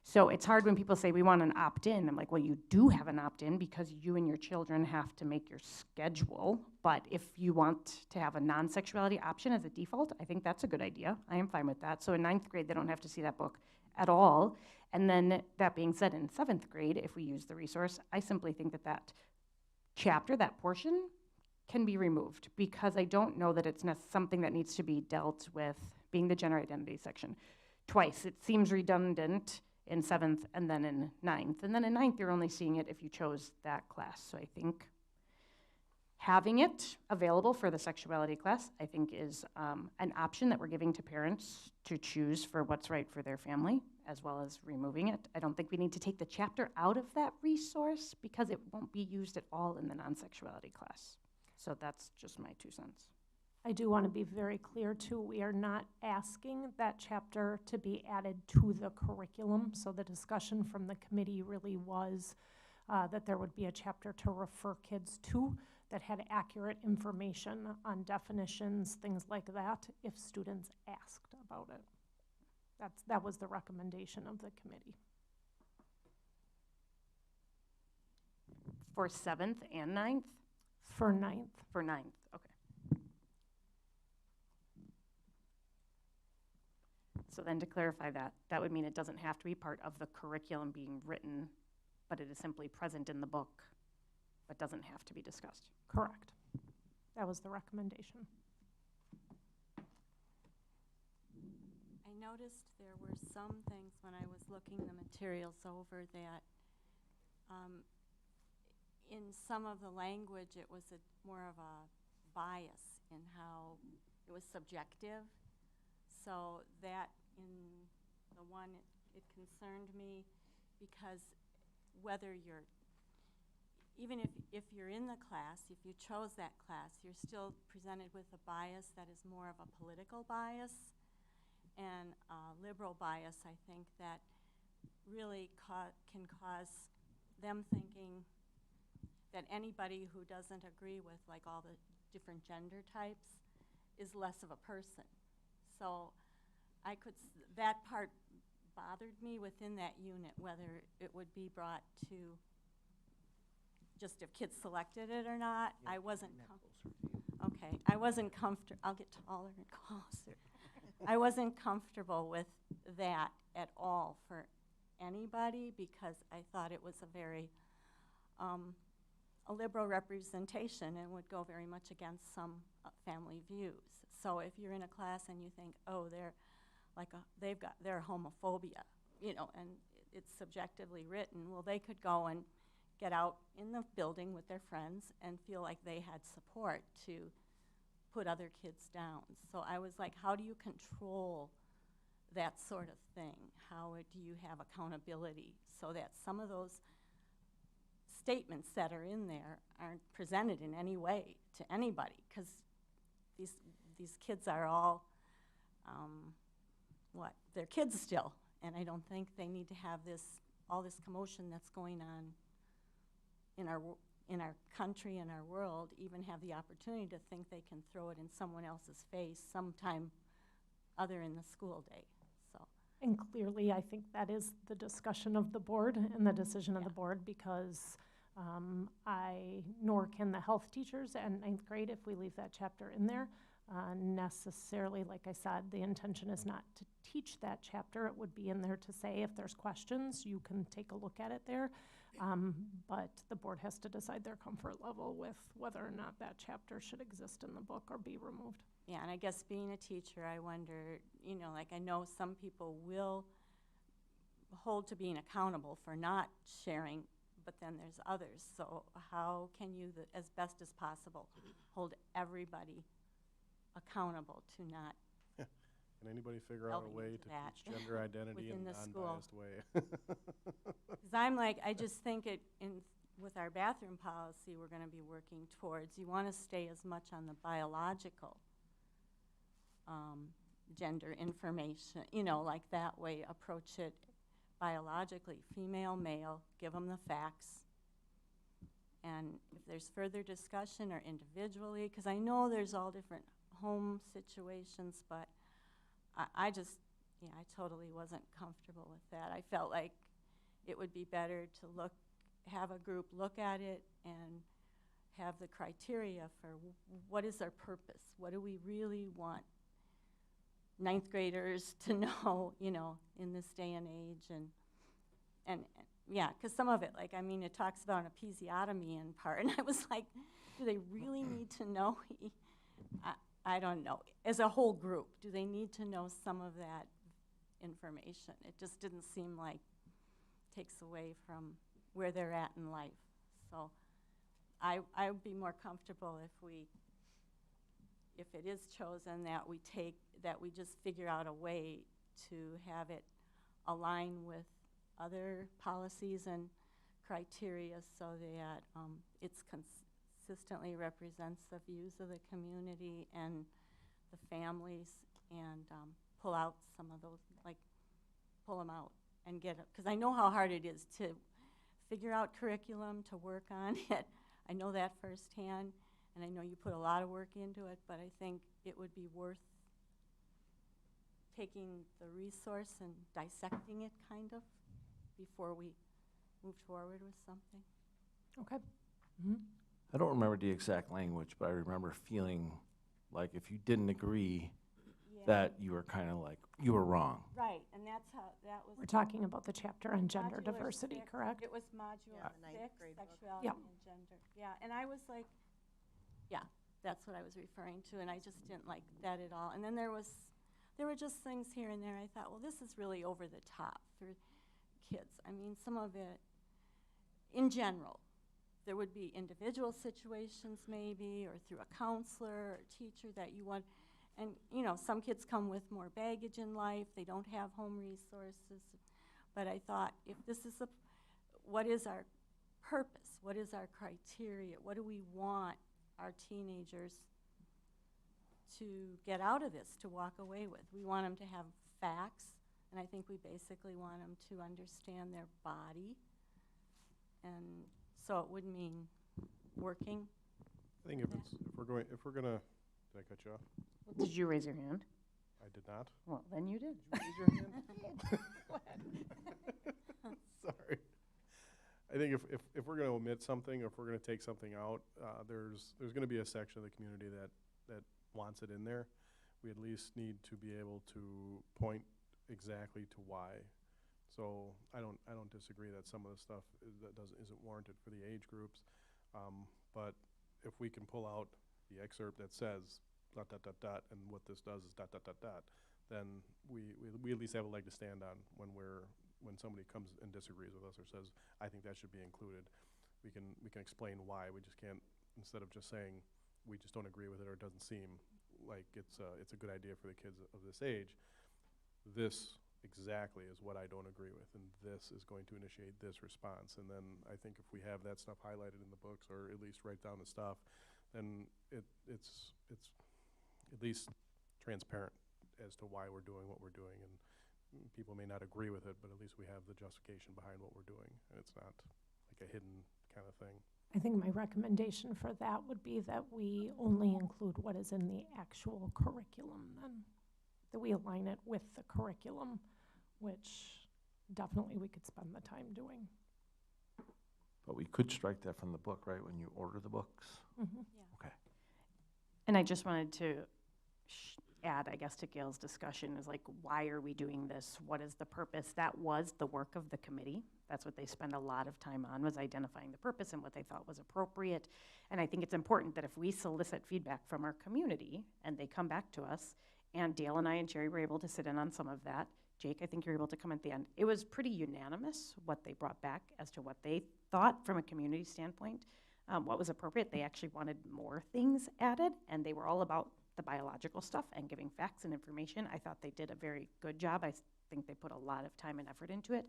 So it's hard when people say we want an opt-in. I'm like, well, you do have an opt-in because you and your children have to make your schedule. But if you want to have a non-sexuality option as a default, I think that's a good idea. I am fine with that. So in 9th grade, they don't have to see that book at all. And then that being said, in 7th grade, if we use the resource, I simply think that that chapter, that portion, can be removed, because I don't know that it's something that needs to be dealt with, being the gender identity section, twice. It seems redundant in 7th and then in 9th. And then in 9th, you're only seeing it if you chose that class. So I think having it available for the sexuality class, I think, is an option that we're giving to parents to choose for what's right for their family, as well as removing it. I don't think we need to take the chapter out of that resource because it won't be used at all in the non-sexuality class. So that's just my 2 cents. I do want to be very clear too, we are not asking that chapter to be added to the curriculum. So the discussion from the committee really was that there would be a chapter to refer kids to that had accurate information on definitions, things like that, if students asked about it. That was the recommendation of the committee. For 7th and 9th? For 9th. For 9th, okay. So then to clarify that, that would mean it doesn't have to be part of the curriculum being written, but it is simply present in the book, but doesn't have to be discussed. Correct. That was the recommendation. I noticed there were some things when I was looking the materials over that in some of the language it was more of a bias in how it was subjective. So that in the one, it concerned me because whether you're, even if you're in the class, if you chose that class, you're still presented with a bias that is more of a political bias and a liberal bias, I think, that really can cause them thinking that anybody who doesn't agree with like all the different gender types is less of a person. So I could, that part bothered me within that unit, whether it would be brought to just if kids selected it or not. Yeah, I wasn't bring that closer to you. okay. I wasn't comfortable. I'll get taller and closer. I wasn't comfortable with that at all for anybody because I thought it was a very a liberal representation and would go very much against some family views. So if you're in a class and you think, oh, they're like they're homophobia, you know, and it's subjectively written, well, they could go and get out in the building with their friends and feel like they had support to put other kids down. So I was like, how do you control that sort of thing? How do you have accountability so that some of those statements that are in there aren't presented in any way to anybody? Because these kids are all, they're kids still, and I don't think they need to have all this commotion that's going on in our country and our world, even have the opportunity to think they can throw it in someone else's face sometime other in the school day. So. And clearly, I think that is the discussion of the board and the decision of the board because nor can the health teachers at 9th grade, if we leave that chapter in there, necessarily, like I said, the intention is not to teach that chapter. It would be in there to say if there's questions, you can take a look at it there. But the board has to decide their comfort level with whether or not that chapter should exist in the book or be removed. Yeah, and I guess being a teacher, I wonder, you know, like I know some people will hold to being accountable for not sharing, but then there's others. So how can you, as best as possible, hold everybody accountable to not? Can anybody figure out a way to teach gender identity in a non-biased way? Because I'm like, I just think with our bathroom policy we're going to be working towards, you want to stay as much on the biological gender information, you know, like that way, approach it biologically, female, male, give them the facts. And if there's further discussion or individually, because I know there's all different home situations, but I just, yeah, I totally wasn't comfortable with that. I felt like it would be better to have a group look at it and have the criteria for what is our purpose? What do we really want 9th graders to know, you know, in this day and age? And yeah, because some of it, like, I mean, it talks about an episiotomy in part, and I was like, do they really need to know? I don't know. As a whole group, do they need to know some of that information? It just didn't seem like takes away from where they're at in life. So I would be more comfortable if it is chosen that we just figure out a way to have it align with other policies and criteria so that it's consistently represents the views of the community and the families, and pull out some of those, like, pull them out and get it. Because I know how hard it is to figure out curriculum, to work on it. I know that firsthand, and I know you put a lot of work into it, but I think it would be worth taking the resource and dissecting it, kind of, before we move forward with something. Okay. I don't remember the exact language, but I remember feeling like if you didn't agree, that you were kind of like, you were wrong. Right, and that's how, that was. We're talking about the chapter on gender Modular diversity, 6. correct? It was modular Yeah, the ninth 6, grade book. sexuality Yeah. and gender. Yeah, and I was like, yeah, that's what I was referring to, and I just didn't like that at all. And then there were just things here and there. I thought, well, this is really over the top for kids. I mean, some of it, in general, there would be individual situations maybe, or through a counselor or teacher that you want. And, you know, some kids come with more baggage in life. They don't have home resources. But I thought, if this is what is our purpose? What is our criteria? What do we want our teenagers to get out of this, to walk away with? We want them to have facts, and I think we basically want them to understand their body. And so it would mean working. I think if we're gonna, did I cut you off? Did you raise your hand? I did not. Well, then you did. Raise your hand. Sorry. I think if we're going to omit something, or if we're going to take something out, there's going to be a section of the community that wants it in there. We at least need to be able to point exactly to why. So I don't disagree that some of the stuff isn't warranted for the age groups, but if we can pull out the excerpt that says dot dot dot dot, and what this does is dot dot dot dot, then we at least have a leg to stand on when somebody comes and disagrees with us or says, I think that should be included. We can explain why. We just can't, instead of just saying we just don't agree with it, or it doesn't seem like it's a good idea for the kids of this age. This exactly is what I don't agree with, and this is going to initiate this response. And then I think if we have that stuff highlighted in the books, or at least write down the stuff, then it's at least transparent as to why we're doing what we're doing. And people may not agree with it, but at least we have the justification behind what we're doing, and it's not like a hidden kind of thing. I think my recommendation for that would be that we only include what is in the actual curriculum then, that we align it with the curriculum, which definitely we could spend the time doing. But we could strike that from the book, right, when you order the books? Mm-hmm. Yeah. Okay. And I just wanted to add, I guess, to Gail's discussion is like, why are we doing this? What is the purpose? That was the work of the committee. That's what they spend a lot of time on, was identifying the purpose and what they thought was appropriate. And I think it's important that if we solicit feedback from our community and they come back to us, and Dale and I and Sherry were able to sit in on some of that. Jake, I think you were able to come at the end. It was pretty unanimous what they brought back as to what they thought from a community standpoint, what was appropriate. They actually wanted more things added, and they were all about the biological stuff and giving facts and information. I thought they did a very good job. I think they put a lot of time and effort into it.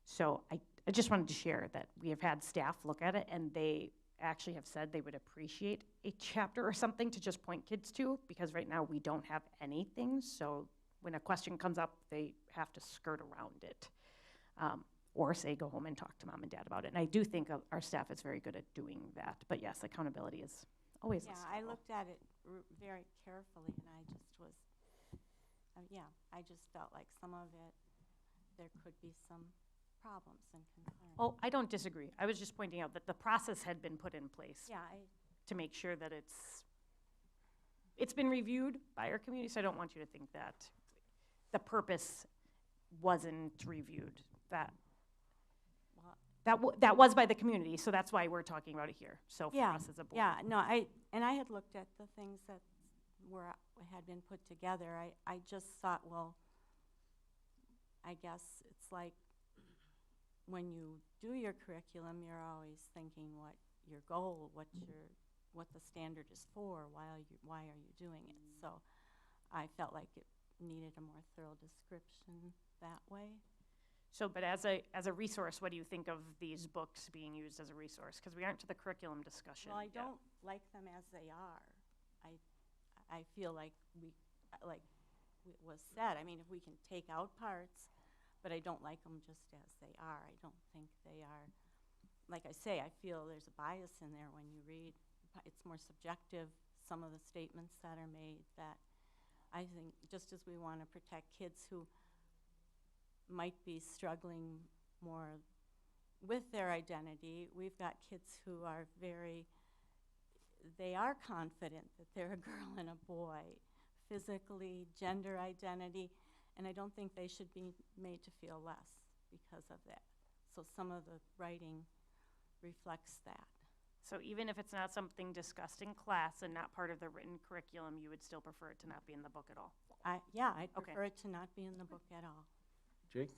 So I just wanted to share that we have had staff look at it, and they actually have said they would appreciate a chapter or something to just point kids to, because right now we don't have anything. So when a question comes up, they have to skirt around it. Or say, go home and talk to mom and dad about it. And I do think our staff is very good at doing that. But yes, accountability is always a Yeah, struggle. I looked at it very carefully, and I just was, I just felt like some of it, there could be some problems and concerns. Oh, I don't disagree. I was just pointing out that the process had been put in place Yeah, to make sure that it's been reviewed by our community, so I don't want you to think that the purpose wasn't reviewed. That was by the community, so that's why we're talking about it here. So for us as a board. yeah, no, I had looked at the things that had been put together. I just thought, well, I guess it's like when you do your curriculum, you're always thinking what your goal, what the standard is for, why are you doing it? So I felt like it needed a more thorough description that way. So, but as a resource, what do you think of these books being used as a resource? Because we aren't to the curriculum discussion Well, I yet. don't like them as they are. I feel like like it was said, I mean, if we can take out parts, but I don't like them just as they are. I don't think they are, like I say, I feel there's a bias in there when you read. It's more subjective, some of the statements that are made, that I think just as we want to protect kids who might be struggling more with their identity, we've got kids who are they are confident that they're a girl and a boy, physically, gender identity, and I don't think they should be made to feel less because of that. So some of the writing reflects that. So even if it's not something discussed in class and not part of the written curriculum, you would still prefer it to not be in the book at all? Yeah, I'd Okay. prefer it to not be in the book at all. Jake?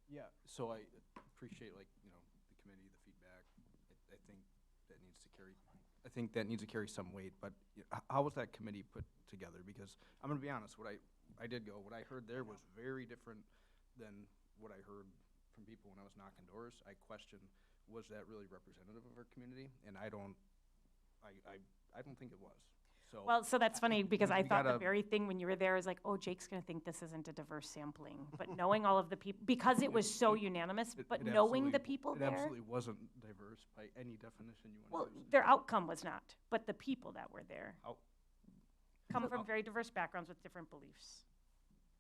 Yeah, so I appreciate, like, the committee, the feedback. I think that needs to carry, some weight, but how was that committee put together? Because I'm gonna be honest, what I heard there was very different than what I heard from people when I was knocking doors. I questioned, was that really representative of our community? And I don't think it was. So that's funny, because I we thought the gotta- very thing when you were there is like, oh, Jake's gonna think this isn't a diverse sampling. But knowing all of the people, because it was so unanimous, but It knowing the absolutely- people It there, absolutely wasn't diverse by any definition you well, want to use. their outcome was not, but the people that were there Out- come from very diverse backgrounds with different beliefs.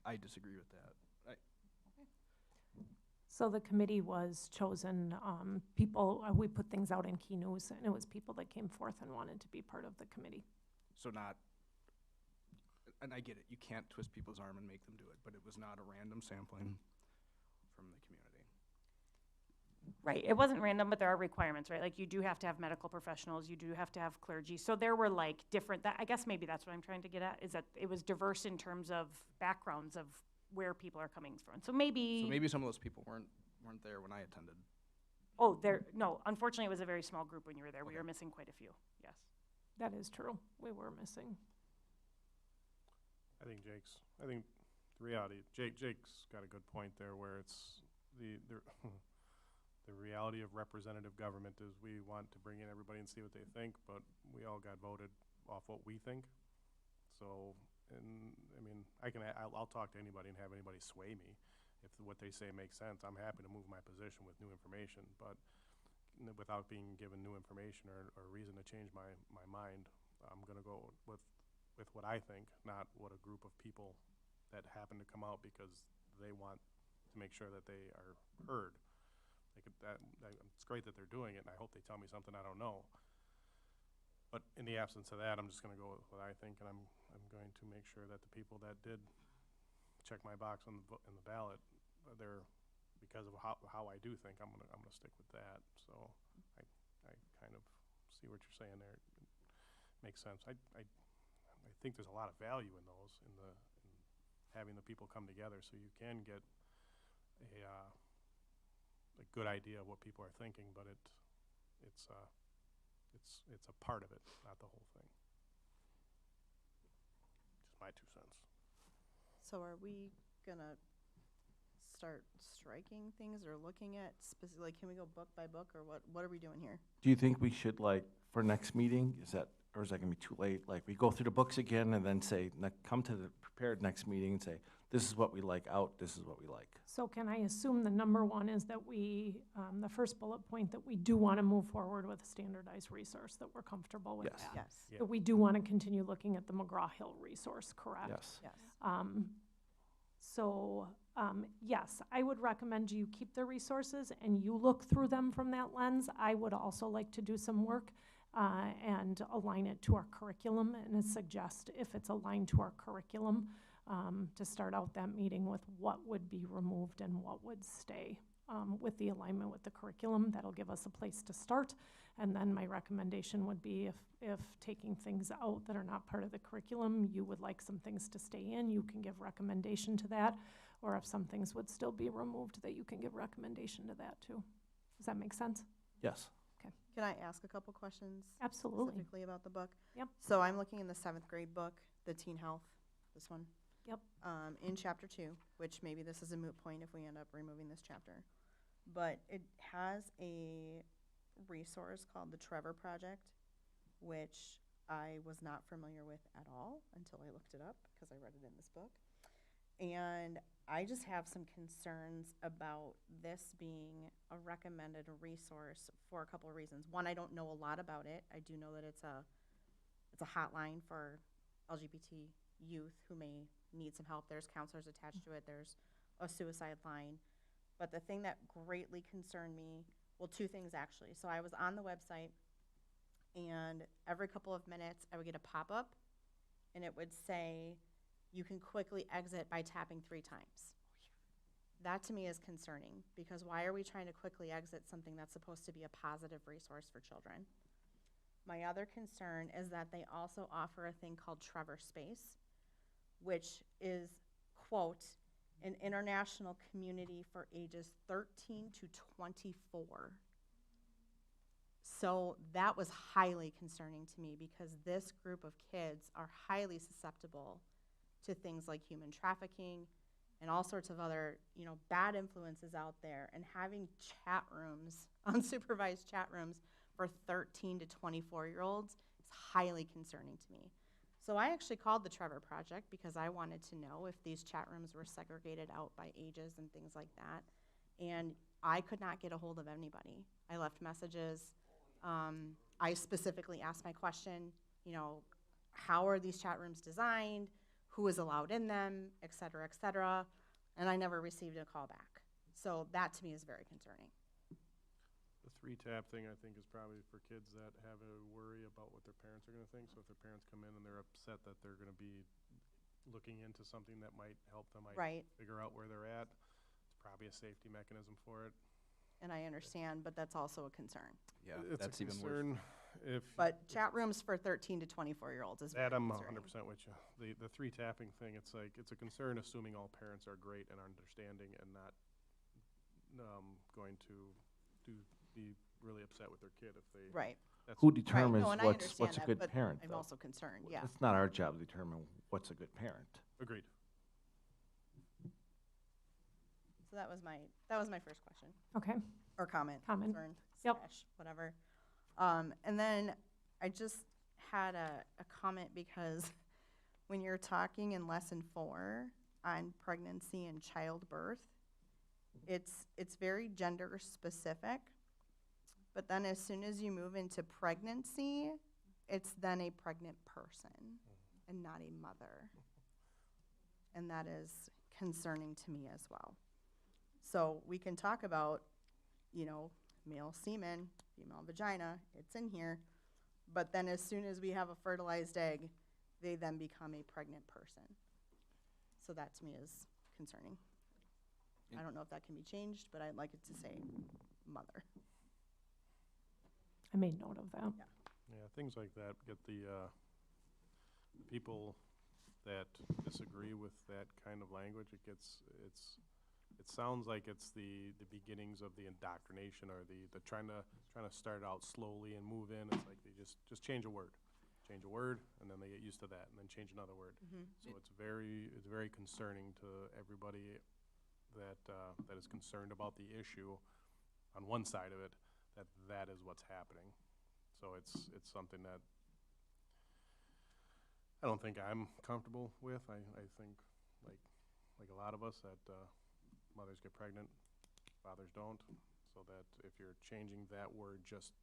I disagree with that. So the committee was chosen, we put things out in Key News, and it was people that came forth and wanted to be part of the committee. So not, and I get it, you can't twist people's arm and make them do it, but it was not a random sampling from the community. Right, it wasn't random, but there are requirements, right? Like, you do have to have medical professionals, you do have to have clergy. So there were like different, I guess maybe that's what I'm trying to get at, is that it was diverse in terms of backgrounds of where people are coming from. So maybe, Some of those people weren't there when I attended. no, unfortunately, it was a very small group when you were there. We Okay. were missing quite a few, yes. That is true. We were missing. I think the reality, Jake's got a good point there, where it's the reality of representative government is we want to bring in everybody and see what they think, but we all got voted off what we think. So, and I mean, I'll talk to anybody and have anybody sway me. If what they say makes sense, I'm happy to move my position with new information, but without being given new information or reason to change my mind, I'm gonna go with what I think, not what a group of people that happen to come out because they want to make sure that they are heard. It's great that they're doing it, and I hope they tell me something I don't know. But in the absence of that, I'm just gonna go with what I think, and I'm going to make sure that the people that did check my box in the ballot, they're, because of how I do think, I'm gonna stick with that. So I kind of see what you're saying there. It makes sense. I think there's a lot of value in those, in having the people come together, so you can get a good idea of what people are thinking, but it's a part of it, not the whole thing. Just my 2 cents. So are we gonna start striking things or looking at specifically, can we go book by book, or what are we doing here? Do you think we should, like, for next meeting, or is that gonna be too late? Like, we go through the books again and then say, come to the prepared next meeting and say, this is what we like out, this is what we like. So can I assume the number one is that we, the first bullet point, that we do want to move forward with a standardized resource, that we're comfortable with Yes. that? Yes. Yeah. That we do want to continue looking at the McGraw-Hill resource, correct? Yes. Yes. Yes, I would recommend you keep the resources and you look through them from that lens. I would also like to do some work and align it to our curriculum, and suggest, if it's aligned to our curriculum, to start out that meeting with what would be removed and what would stay. With the alignment with the curriculum, that'll give us a place to start. And then my recommendation would be, if taking things out that are not part of the curriculum, you would like some things to stay in, you can give recommendation to that. Or if some things would still be removed, that you can give recommendation to that too. Does that make sense? Yes. Can I ask a couple questions? Absolutely. Specifically about the book? Yep. So I'm looking in the 7th grade book, the Teen Health, this one. Yep. In chapter 2, which maybe this is a moot point if we end up removing this chapter. But it has a resource called the Trevor Project, which I was not familiar with at all until I looked it up because I read it in this book. And I just have some concerns about this being a recommended resource for a couple of reasons. One, I don't know a lot about it. I do know that it's a hotline for LGBT youth who may need some help. There's counselors attached to it. There's a suicide line. But the thing that greatly concerned me, well, two things actually. So I was on the website, and every couple of minutes I would get a pop-up, and it would say, you can quickly exit by tapping 3 times. That to me is concerning, because why are we trying to quickly exit something that's supposed to be a positive resource for children? My other concern is that they also offer a thing called Trevor Space, which is, quote, an international community for ages 13 to 24. So that was highly concerning to me, because this group of kids are highly susceptible to things like human trafficking and all sorts of other, bad influences out there. And having chat rooms, unsupervised chat rooms for 13 to 24-year-olds is highly concerning to me. So I actually called the Trevor Project because I wanted to know if these chat rooms were segregated out by ages and things like that. And I could not get a hold of anybody. I left messages. I specifically asked my question, how are these chat rooms designed? Who is allowed in them, et cetera, and I never received a call back. So that to me is very concerning. The 3-tap thing, I think, is probably for kids that have a worry about what their parents are going to think. So if their parents come in and they're upset that they're going to be looking into something that might help them figure out where they're at, it's probably a safety mechanism for it. And I understand, but that's also a concern. Yeah, It's that's a even concern worse. But chat rooms for 13 to 24-year-olds is very That I'm concerning. 100% with you. The 3-tapping thing, it's like, it's a concern assuming all parents are great and understanding and not going to be really upset with their kid if they. Right. That's Who Right. determines No, and I what's understand a that, good but parent, I'm though? also concerned, yeah. It's not our job to determine what's a good parent. Agreed. So that was my first question, Okay. or comment. Comment. Concern, Yep. slash, whatever. And then I just had a comment, because when you're talking in lesson 4 on pregnancy and childbirth, it's very gender specific. But then as soon as you move into pregnancy, it's then a pregnant person and not a mother. And that is concerning to me as well. So we can talk about, male semen, female vagina, it's in here. But then as soon as we have a fertilized egg, they then become a pregnant person. So that to me is concerning. I don't know if that can be changed, but I'd like it to say mother. I made note of that. Yeah, things like that get the people that disagree with that kind of language. It sounds like it's the beginnings of the indoctrination, or the trying to start out slowly and move in. It's like they just change a word, and then they get used to that, and then change another word. So it's very concerning to everybody that is concerned about the issue on one side of it, that is what's happening. So it's something that I don't think I'm comfortable with. I think like a lot of us that mothers get pregnant, fathers don't. So that if you're changing that word, it just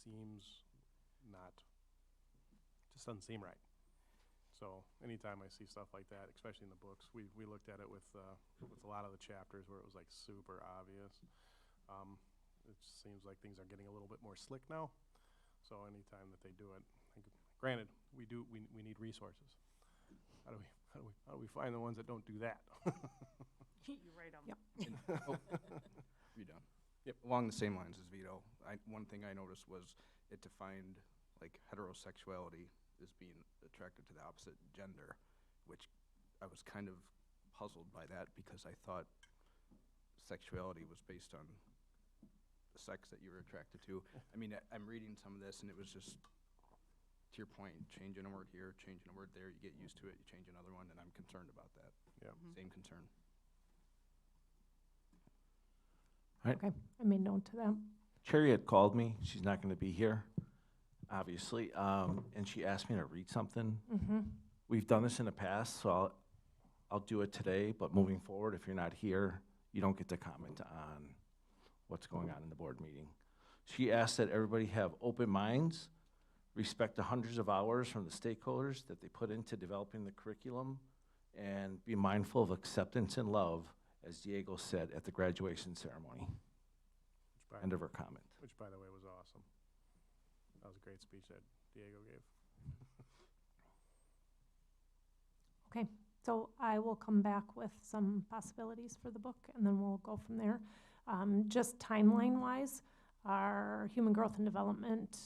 seems doesn't seem right. So anytime I see stuff like that, especially in the books, we looked at it with a lot of the chapters where it was like super obvious. It seems like things are getting a little bit more slick now. So anytime that they do it, granted, we need resources. How do we find the ones that don't do that? You're right on. Yep. You done? Yep. Along the same lines as Vito, one thing I noticed was it defined like heterosexuality as being attracted to the opposite gender, which I was kind of puzzled by that, because I thought sexuality was based on the sex that you were attracted to. I mean, I'm reading some of this and it was just your point, changing a word here, changing a word there, you get used to it, you change another one, and I'm concerned about that. Yeah. Same concern. Okay, I made note to that. Cherry had called me. She's not going to be here, obviously, and she asked me to read something. Mm-hmm. We've done this in the past, so I'll do it today, but moving forward, if you're not here, you don't get to comment on what's going on in the board meeting. She asked that everybody have open minds, respect the hundreds of hours from the stakeholders that they put into developing the curriculum, and be mindful of acceptance and love, as Diego said at the graduation ceremony. End of her comment. Which, by the way, was awesome. That was a great speech that Diego gave. Okay, so I will come back with some possibilities for the book, and then we'll go from there. Just timeline-wise, our human growth and development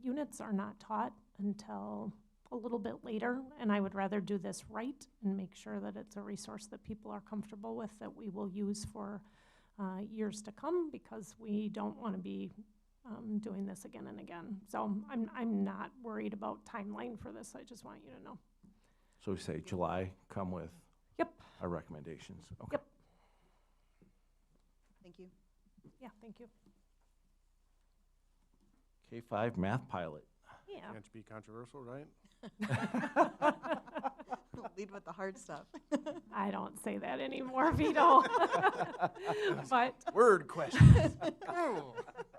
units are not taught until a little bit later, and I would rather do this right and make sure that it's a resource that people are comfortable with, that we will use for years to come, because we don't want to be doing this again and again. So I'm not worried about timeline for this. I just want you to know. So we say July, come with Yep. our recommendations. Okay. Yep. Thank you. Yeah, thank you. K-5 math pilot. Yeah. Can't be controversial, right? Lead with the hard stuff. I don't say that anymore, Vito. But Word questions.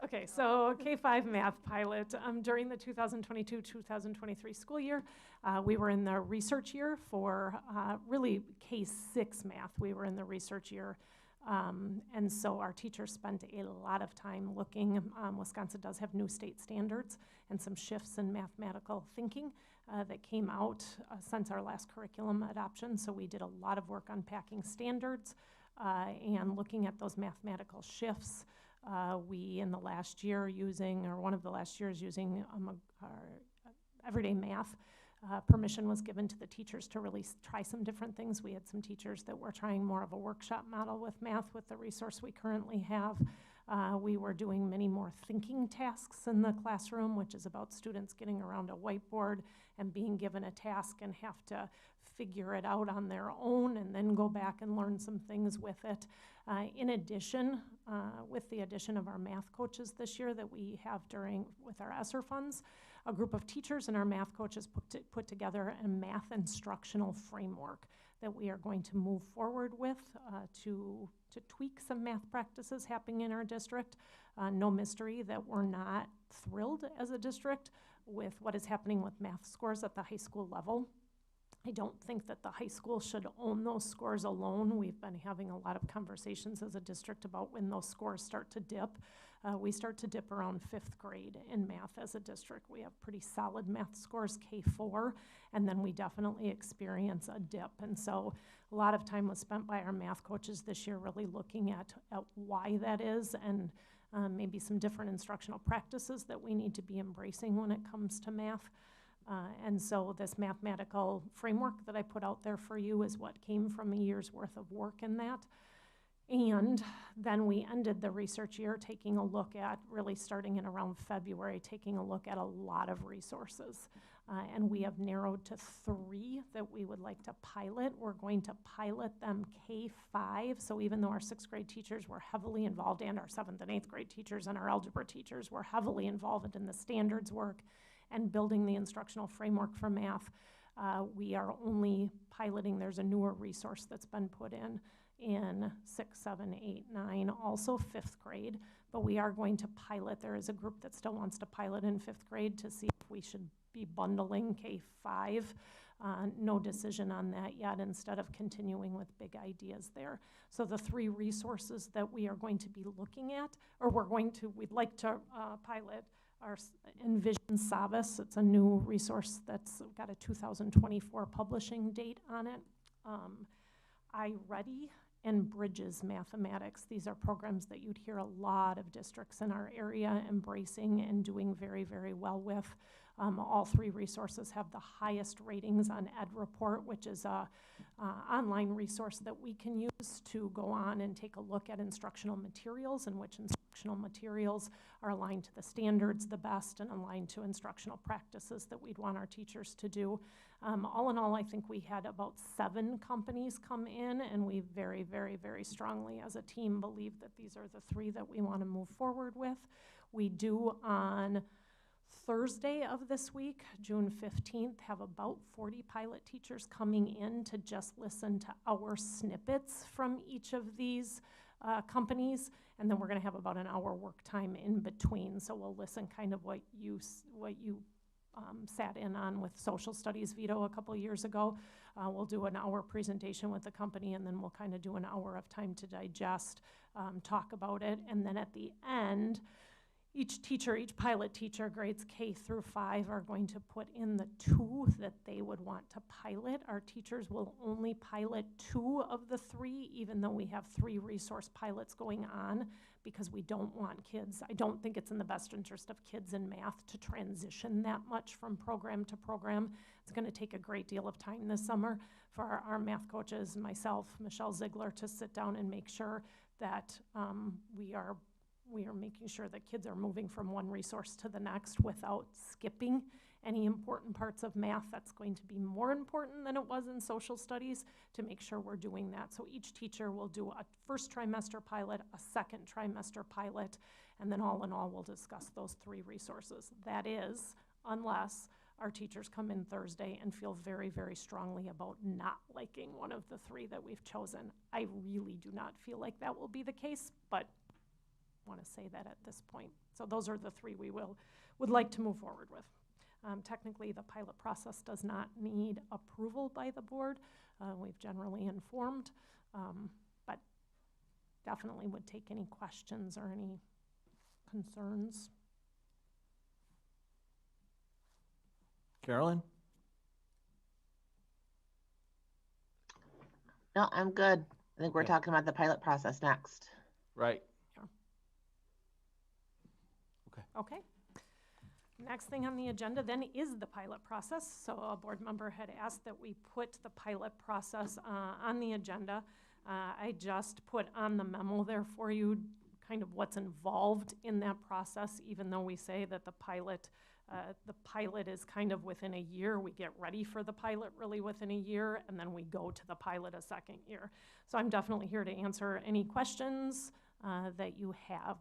okay, so K-5 math pilot. During the 2022-2023 school year, we were in the research year for really K-6 math. We were in the research year. And so our teachers spent a lot of time looking. Wisconsin does have new state standards and some shifts in mathematical thinking that came out since our last curriculum adoption. So we did a lot of work unpacking standards and looking at those mathematical shifts. We, in the last year, one of the last years, using our everyday math, permission was given to the teachers to really try some different things. We had some teachers that were trying more of a workshop model with math with the resource we currently have. We were doing many more thinking tasks in the classroom, which is about students getting around a whiteboard and being given a task and have to figure it out on their own and then go back and learn some things with it. In addition, with the addition of our math coaches this year that we have with our ESSER funds, a group of teachers and our math coaches put together a math instructional framework that we are going to move forward with to tweak some math practices happening in our district. No mystery that we're not thrilled as a district with what is happening with math scores at the high school level. I don't think that the high school should own those scores alone. We've been having a lot of conversations as a district about when those scores start to dip. We start to dip around 5th grade in math as a district. We have pretty solid math scores, K4, and then we definitely experience a dip. And so a lot of time was spent by our math coaches this year really looking at why that is, and maybe some different instructional practices that we need to be embracing when it comes to math. And so this mathematical framework that I put out there for you is what came from a year's worth of work in that. And then we ended the research year taking a look at, really starting in around February, taking a look at a lot of resources. And we have narrowed to 3 that we would like to pilot. We're going to pilot them K-5. So even though our 6th grade teachers were heavily involved, and our 7th and 8th grade teachers and our algebra teachers were heavily involved in the standards work and building the instructional framework for math, we are only piloting. There's a newer resource that's been put in 6, 7, 8, 9, also 5th grade, but we are going to pilot. There is a group that still wants to pilot in 5th grade to see if we should be bundling K-5. No decision on that yet, instead of continuing with big ideas there. So the 3 resources that we are going to be looking at, or we'd like to pilot, our Envision Savas. It's a new resource that's got a 2024 publishing date on it. iReady and Bridges Mathematics. These are programs that you'd hear a lot of districts in our area embracing and doing very, very well with. All three resources have the highest ratings on EdReport, which is a online resource that we can use to go on and take a look at instructional materials and which instructional materials are aligned to the standards the best and aligned to instructional practices that we'd want our teachers to do. All in all, I think we had about 7 companies come in, and we very, very, very strongly as a team believe that these are the 3 that we want to move forward with. We do on Thursday of this week, June 15th, have about 40 pilot teachers coming in to just listen to our snippets from each of these companies, and then we're going to have about an hour work time in between. So we'll listen kind of what you sat in on with social studies veto a couple years ago. We'll do an hour presentation with the company, and then we'll kind of do an hour of time to digest, talk about it, and then at the end, each teacher, each pilot teacher, grades K through 5, are going to put in the 2 that they would want to pilot. Our teachers will only pilot 2 of the 3, even though we have 3 resource pilots going on, because we don't want kids. I don't think it's in the best interest of kids in math to transition that much from program to program. It's going to take a great deal of time this summer for our math coaches, myself, Michelle Ziegler, to sit down and make sure that we are making sure that kids are moving from one resource to the next without skipping any important parts of math. That's going to be more important than it was in social studies, to make sure we're doing that. So each teacher will do a first trimester pilot, a second trimester pilot, and then all in all, we'll discuss those 3 resources. That is, unless our teachers come in Thursday and feel very, very strongly about not liking one of the 3 that we've chosen. I really do not feel like that will be the case, but want to say that at this point. So those are the 3 we would like to move forward with. Technically, the pilot process does not need approval by the board. We've generally informed, but definitely would take any questions or any concerns. Carolyn? No, I'm good. I think we're Okay. talking about the pilot process next. Right. Okay. Next thing on the agenda then is the pilot process. So a board member had asked that we put the pilot process on the agenda. I just put on the memo there for you kind of what's involved in that process, even though we say that the pilot is kind of within a year. We get ready for the pilot really within a year, and then we go to the pilot a second year. So I'm definitely here to answer any questions that you have.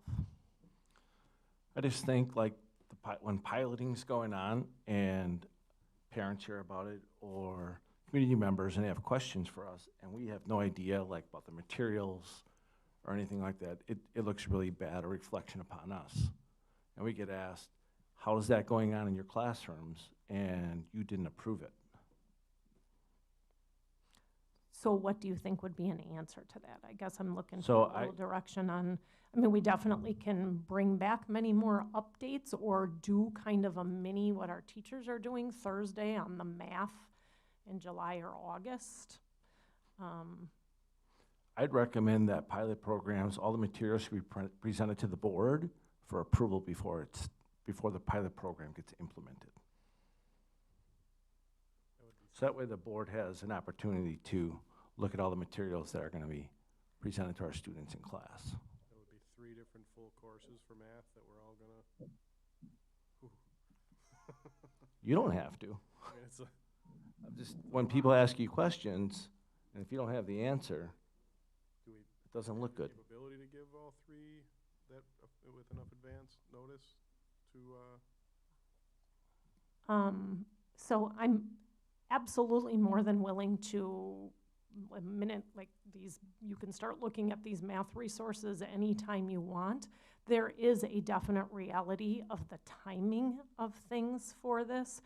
I just think like when piloting's going on and parents hear about it or community members and they have questions for us and we have no idea like about the materials or anything like that, it looks really bad, a reflection upon us. And we get asked, how is that going on in your classrooms? And you didn't approve it. So what do you think would be an answer to that? I guess I'm looking So for a little direction on, I mean, we definitely can bring back many more updates or do kind of a mini, what our teachers are doing Thursday on the math in July or August. I'd recommend that pilot programs, all the materials should be presented to the board for approval before the pilot program gets implemented. So that way the board has an opportunity to look at all the materials that are going to be presented to our students in class. That would be 3 different full courses for math that we're all gonna. You don't have to. I mean, it's a, Just when people ask you questions, and if you don't have the answer, do we it doesn't look good. capability to give all 3 that with enough advance notice to? So I'm absolutely more than willing to, a minute like these, you can start looking at these math resources anytime you want. There is a definite reality of the timing of things for this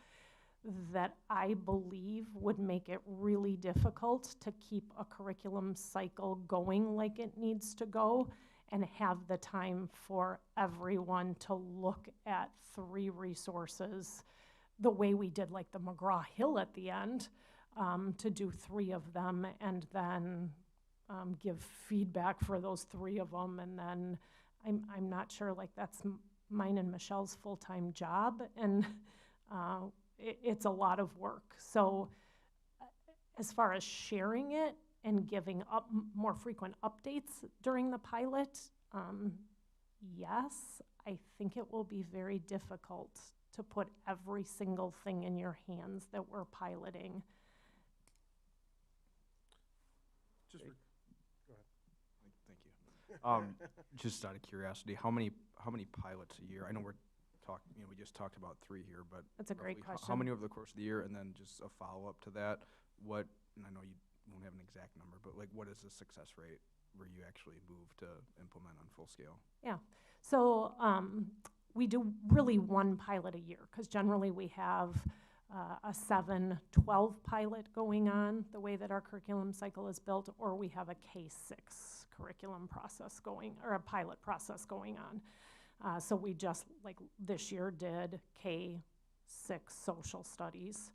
that I believe would make it really difficult to keep a curriculum cycle going like it needs to go and have the time for everyone to look at 3 resources the way we did like the McGraw-Hill at the end, to do 3 of them and then give feedback for those 3 of them. And then I'm not sure, like that's mine and Michelle's full-time job. And it's a lot of work. So as far as sharing it and giving up more frequent updates during the pilot, yes, I think it will be very difficult to put every single thing in your hands that we're piloting. Just, go ahead. Thank you. Just out of curiosity, how many pilots a year? I know we just talked about 3 here, but That's a great roughly how question. many over the course of the year? And then just a follow-up to that, and I know you won't have an exact number, but like, what is the success rate where you actually move to implement on full scale? Yeah, so we do really one pilot a year, because generally we have a 7-12 pilot going on, the way that our curriculum cycle is built, or we have a K-6 curriculum process going, or a pilot process going on. So we just, like this year, did K-6 social studies,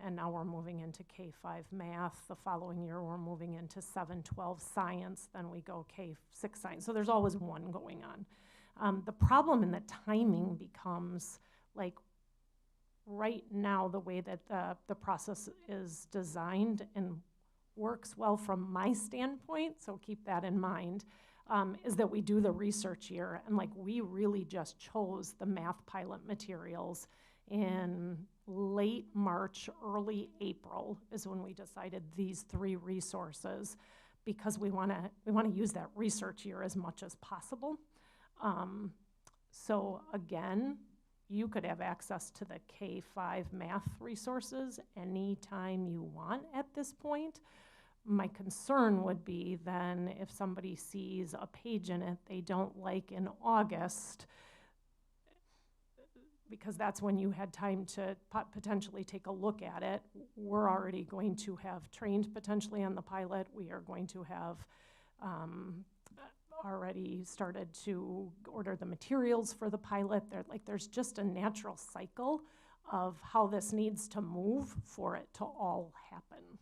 and now we're moving into K-5 math. The following year, we're moving into 7-12 science, then we go K-6 science. So there's always one going on. The problem in the timing becomes, like, right now, the way that the process is designed and works well from my standpoint, so keep that in mind, is that we do the research year, and like we really just chose the math pilot materials in late March, early April is when we decided these 3 resources, because we want to use that research year as much as possible. So again, you could have access to the K-5 math resources anytime you want at this point. My concern would be then if somebody sees a page in it they don't like in August, because that's when you had time to potentially take a look at it. We're already going to have trained potentially on the pilot. We are going to have already started to order the materials for the pilot. There's just a natural cycle of how this needs to move for it to all happen.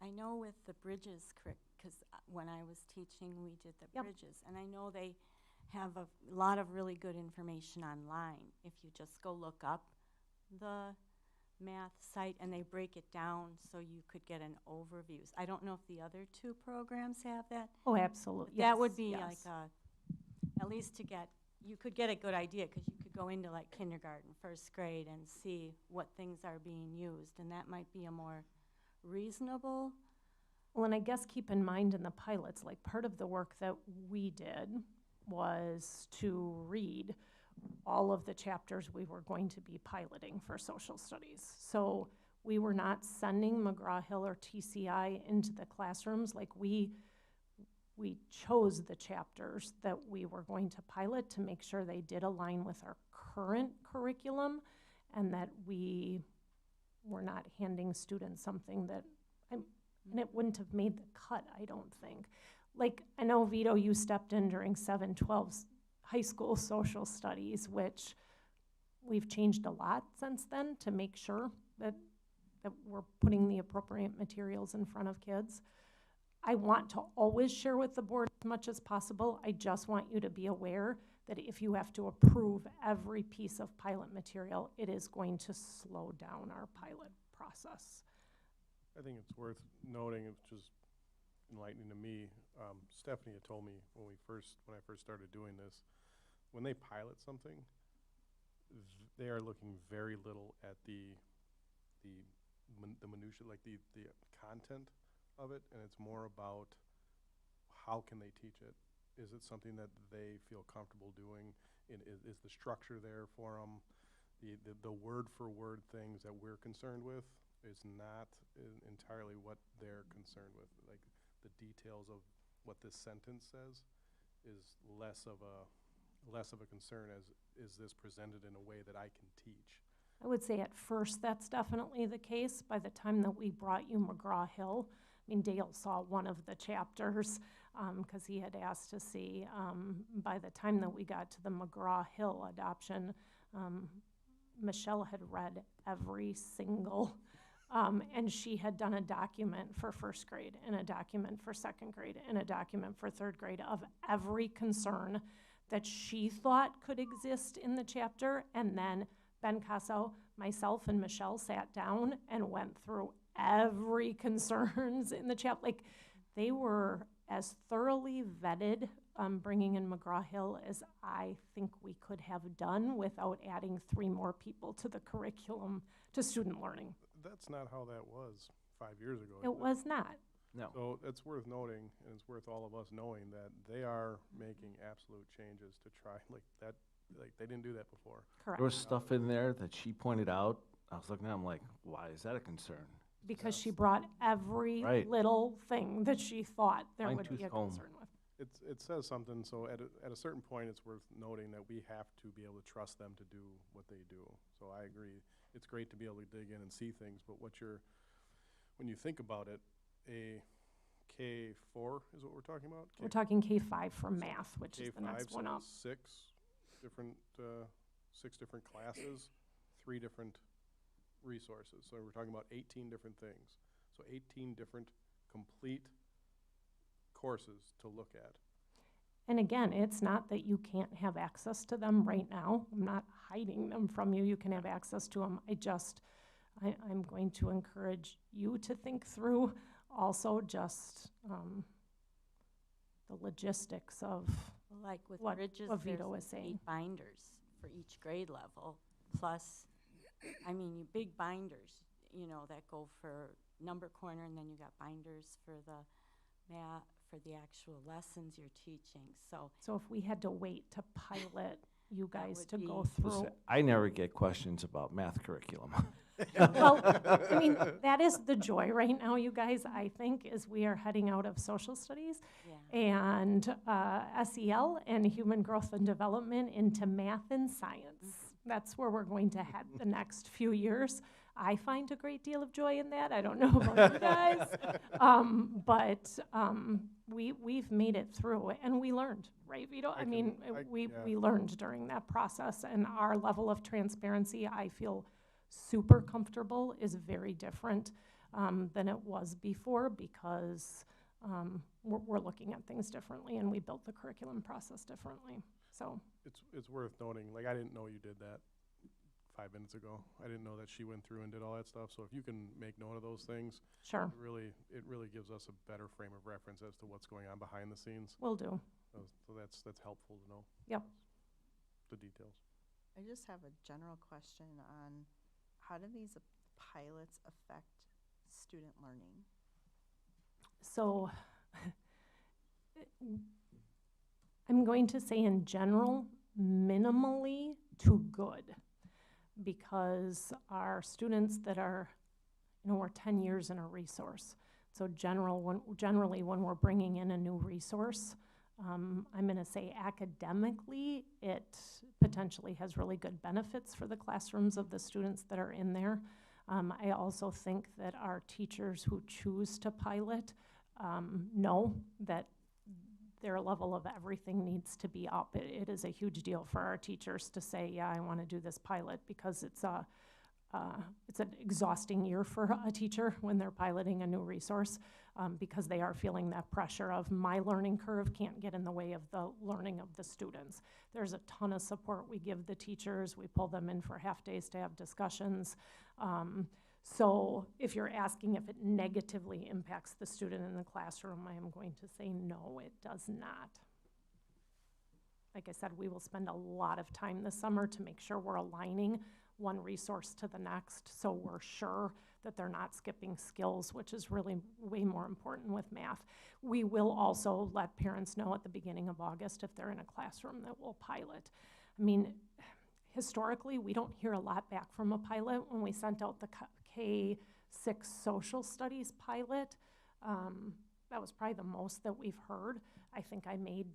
I know with the bridges, because when I was teaching, we did the Yep. bridges, and I know they have a lot of really good information online. If you just go look up the math site, and they break it down so you could get an overview. I don't know if the other 2 programs have that. Oh, absolutely. That would be yes. like at least you could get a good idea, because you could go into like kindergarten, 1st grade, and see what things are being used, and that might be a more reasonable. Well, and I guess keep in mind in the pilots, like part of the work that we did was to read all of the chapters we were going to be piloting for social studies. So we were not sending McGraw-Hill or TCI into the classrooms. Like we chose the chapters that we were going to pilot to make sure they did align with our current curriculum, and that we were not handing students something that, and it wouldn't have made the cut, I don't think. Like, I know, Vito, you stepped in during 7-12 high school social studies, which we've changed a lot since then to make sure that we're putting the appropriate materials in front of kids. I want to always share with the board as much as possible. I just want you to be aware that if you have to approve every piece of pilot material, it is going to slow down our pilot process. I think it's worth noting, it's just enlightening to me. Stephanie had told me when I first started doing this, when they pilot something, they are looking very little at the minutia, like the content of it, and it's more about how can they teach it. Is it something that they feel comfortable doing? Is the structure there for them? The word for word things that we're concerned with is not entirely what they're concerned with. Like the details of what this sentence says is less of a concern as is this presented in a way that I can teach. I would say at first that's definitely the case. By the time that we brought you McGraw-Hill, I mean, Dale saw one of the chapters because he had asked to see. By the time that we got to the McGraw-Hill adoption, Michelle had read every single, and she had done a document for 1st grade and a document for 2nd grade and a document for 3rd grade of every concern that she thought could exist in the chapter, and then Ben Casso, myself, and Michelle sat down and went through every concerns in the chapter. Like, they were as thoroughly vetted, bringing in McGraw-Hill, as I think we could have done without adding 3 more people to the curriculum to student learning. That's not how that was 5 years ago. It was not. No. So it's worth noting, and it's worth all of us knowing that they are making absolute changes to try, like that, like they didn't do that before. Correct. There was stuff in there that she pointed out. I was looking at it, I'm like, why is that a concern? Because she brought every Right. little thing that she thought there would be Fine-tooth a comb. concern with. It says something, so at a certain point, it's worth noting that we have to be able to trust them to do what they do. So I agree, it's great to be able to dig in and see things, but when you think about it, a K4 is what we're talking about? We're talking K-5 for math, which is the K5, next so one up. that's six different classes, 3 different resources. So we're talking about 18 different things. So 18 different complete courses to look at. And again, it's not that you can't have access to them right now. I'm not hiding them from you. You can have access to them. I'm going to encourage you to think through also just the logistics of Like with what Bridges, Vito there's was saying. 8 binders for each grade level, plus, I mean, you big binders, you know, that go for number corner, and then you got binders for the math, for the actual lessons you're teaching, so. So if we had to wait to pilot you That guys would to go be- through. Listen, I never get questions about math curriculum. Well, I mean, that is the joy right now, you guys, I think, is we are heading out of social studies Yeah. and SEL and human growth and development into math and science. That's where we're going to head the next few years. I find a great deal of joy in that. I don't know about you guys. We've made it through, and we learned, right, Vito? We learned during that process, and our level of transparency, I feel super comfortable, is very different than it was before, because we're looking at things differently, and we built the curriculum process differently, so. It's worth noting, like, I didn't know you did that 5 minutes ago. I didn't know that she went through and did all that stuff, so if you can make note of those things, Sure, it really gives us a better frame of reference as to what's going on behind the scenes. will do. So that's helpful to know. Yep. The details. I just have a general question on how do these pilots affect student learning? So I'm going to say in general, minimally to good, because our students that are, we're 10 years in a resource. So generally when we're bringing in a new resource, I'm going to say academically, it potentially has really good benefits for the classrooms of the students that are in there. I also think that our teachers who choose to pilot know that their level of everything needs to be up. It is a huge deal for our teachers to say, yeah, I want to do this pilot, because it's an exhausting year for a teacher when they're piloting a new resource, because they are feeling that pressure of my learning curve can't get in the way of the learning of the students. There's a ton of support we give the teachers. We pull them in for half days to have discussions. So if you're asking if it negatively impacts the student in the classroom, I am going to say no, it does not. Like I said, we will spend a lot of time this summer to make sure we're aligning one resource to the next, so we're sure that they're not skipping skills, which is really way more important with math. We will also let parents know at the beginning of August if they're in a classroom that we'll pilot. I mean, historically, we don't hear a lot back from a pilot. When we sent out the K-6 social studies pilot, that was probably the most that we've heard. I think I made,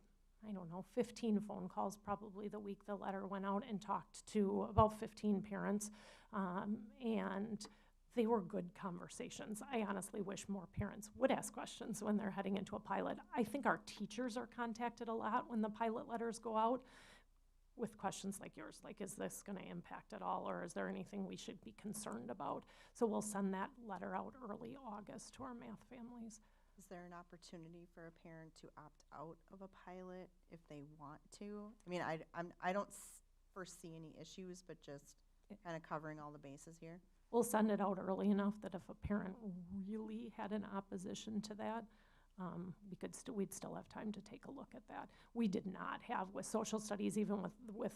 15 phone calls probably the week the letter went out, and talked to about 15 parents, and they were good conversations. I honestly wish more parents would ask questions when they're heading into a pilot. I think our teachers are contacted a lot when the pilot letters go out with questions like yours, like, is this going to impact at all, or is there anything we should be concerned about? So we'll send that letter out early August to our math families. Is there an opportunity for a parent to opt out of a pilot if they want to? I mean, I don't foresee any issues, but just kind of covering all the bases here. We'll send it out early enough that if a parent really had an opposition to that, we'd still have time to take a look at that. We did not have with social studies, even with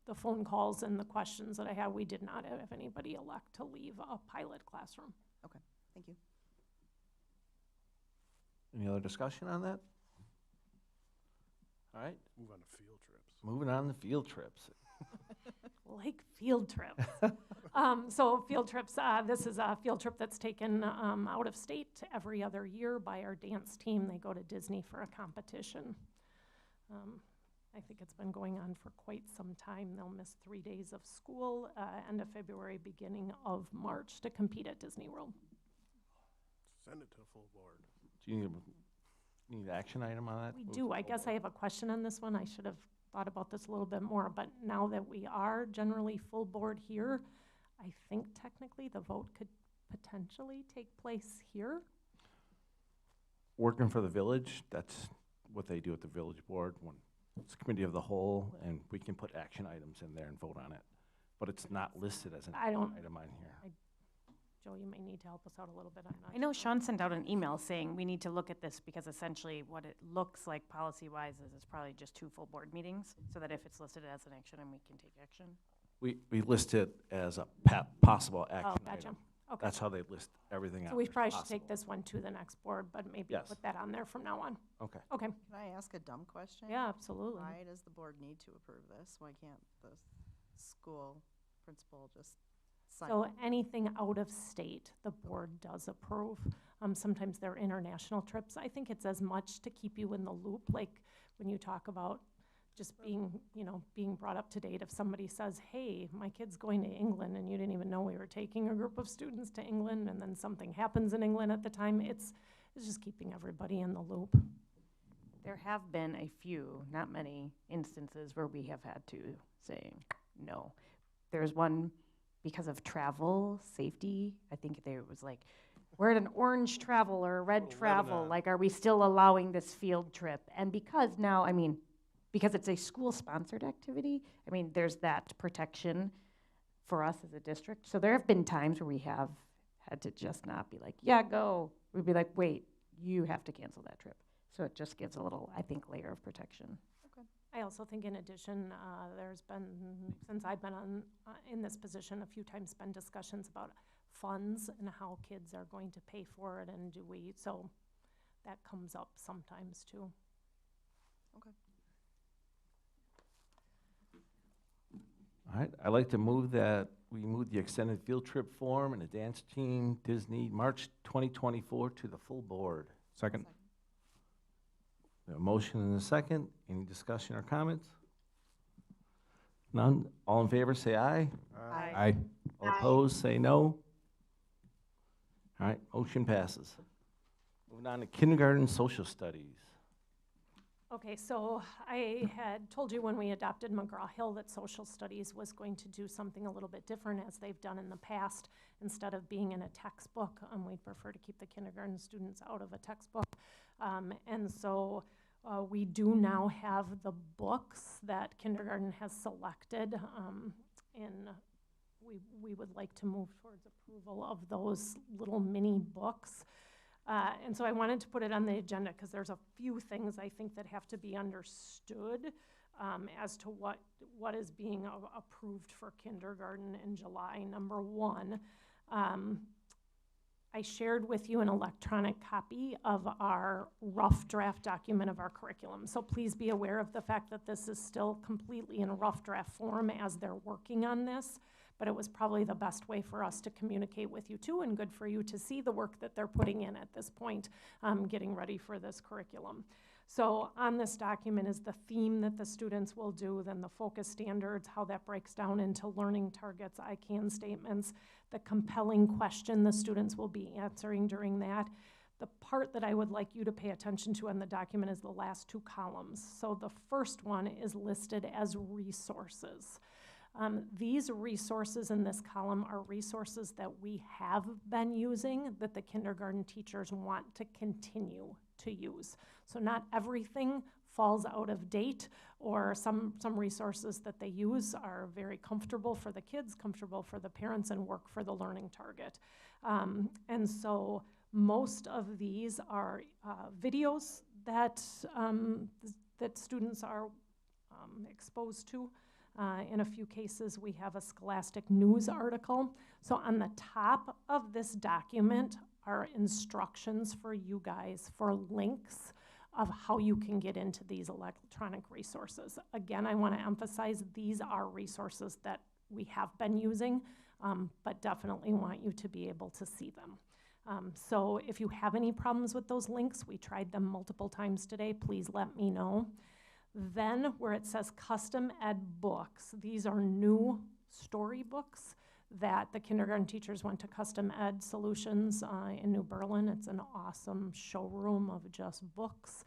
the phone calls and the questions that I had, we did not have anybody elect to leave a pilot classroom. Okay, thank you. Any other discussion on that? All right, Move on to field trips. moving on to field trips. Like field trips. So field trips, this is a field trip that's taken out of state every other year by our dance team. They go to Disney for a competition. I think it's been going on for quite some time. They'll miss 3 days of school, end of February, beginning of March, to compete at Disney World. Send it to full board. Do you need an action item on that? We Move do. to I full guess I board? have a question on this one. I should have thought about this a little bit more, but now that we are generally full board here, I think technically the vote could potentially take place here. Working for the village, that's what they do at the village board, when it's committee of the whole, and we can put action items in there and vote on it. But it's not listed as an I don't- item on here. Joe, you may need to help us out a little bit. I'm not I know sure. Sean sent out an email saying we need to look at this because essentially what it looks like policy-wise is it's probably just 2 full board meetings, so that if it's listed as an action item, we can take action. We list it as a possible Oh, action gotcha. item. Okay. That's how they list everything out. So we there, probably should take possible. this one to the next board, but maybe Yes. put that on there from now on. Okay. Okay. Can I ask a dumb question? Yeah, absolutely. Why does the board need to approve this? Why can't the school principal just sign So it? anything out of state, the board does approve. Sometimes they're international trips. I think it's as much to keep you in the loop, like when you talk about just being brought up to date. If somebody says, hey, my kid's going to England, and you didn't even know we were taking a group of students to England, and then something happens in England at the time, it's just keeping everybody in the loop. There have been a few, not many, instances where we have had to say no. There's one because of travel safety. I think there was like, we're at an orange travel or a red Oh, travel. Lebanon. Like, are we still allowing this field trip? And because now, I mean, because it's a school-sponsored activity, I mean, there's that protection for us as a district. So there have been times where we have had to just not be like, yeah, go. We'd be like, wait, you have to cancel that trip. So it just gives a little, I think, layer of protection. I also think in addition, there's been, since I've been in this position, a few times been discussions about funds and how kids are going to pay for it, and so that comes up sometimes too. Okay. All right, I'd like to move that we move the extended field trip form and the dance team Disney March 2024 to the full board. Second. We have a motion and a second. Any discussion or comments? None. All in favor, say aye. Aye. All opposed, say no. All right, motion passes. Moving on to kindergarten social studies. Okay, so I had told you when we adopted McGraw-Hill that social studies was going to do something a little bit different as they've done in the past. Instead of being in a textbook, we'd prefer to keep the kindergarten students out of a textbook. And so we do now have the books that kindergarten has selected, and we would like to move towards approval of those little mini books. And so I wanted to put it on the agenda because there's a few things I think that have to be understood as to what is being approved for kindergarten in July. Number one, I shared with you an electronic copy of our rough draft document of our curriculum. So please be aware of the fact that this is still completely in a rough draft form as they're working on this. But it was probably the best way for us to communicate with you too, and good for you to see the work that they're putting in at this point, getting ready for this curriculum. So on this document is the theme that the students will do, then the focus standards, how that breaks down into learning targets, I can statements, the compelling question the students will be answering during that. The part that I would like you to pay attention to on the document is the last 2 columns. So the first one is listed as resources. These resources in this column are resources that we have been using that the kindergarten teachers want to continue to use. So not everything falls out of date, or some resources that they use are very comfortable for the kids, comfortable for the parents, and work for the learning target. And so most of these are videos that, that students are exposed to. In a few cases, we have a Scholastic News article. So on the top of this document are instructions for you guys for links of how you can get into these electronic resources. Again, I want to emphasize these are resources that we have been using, but definitely want you to be able to see them. So if you have any problems with those links, we tried them multiple times today, please let me know. Then where it says custom ed books, these are new storybooks that the kindergarten teachers went to Custom Ed Solutions in New Berlin. It's an awesome showroom of just books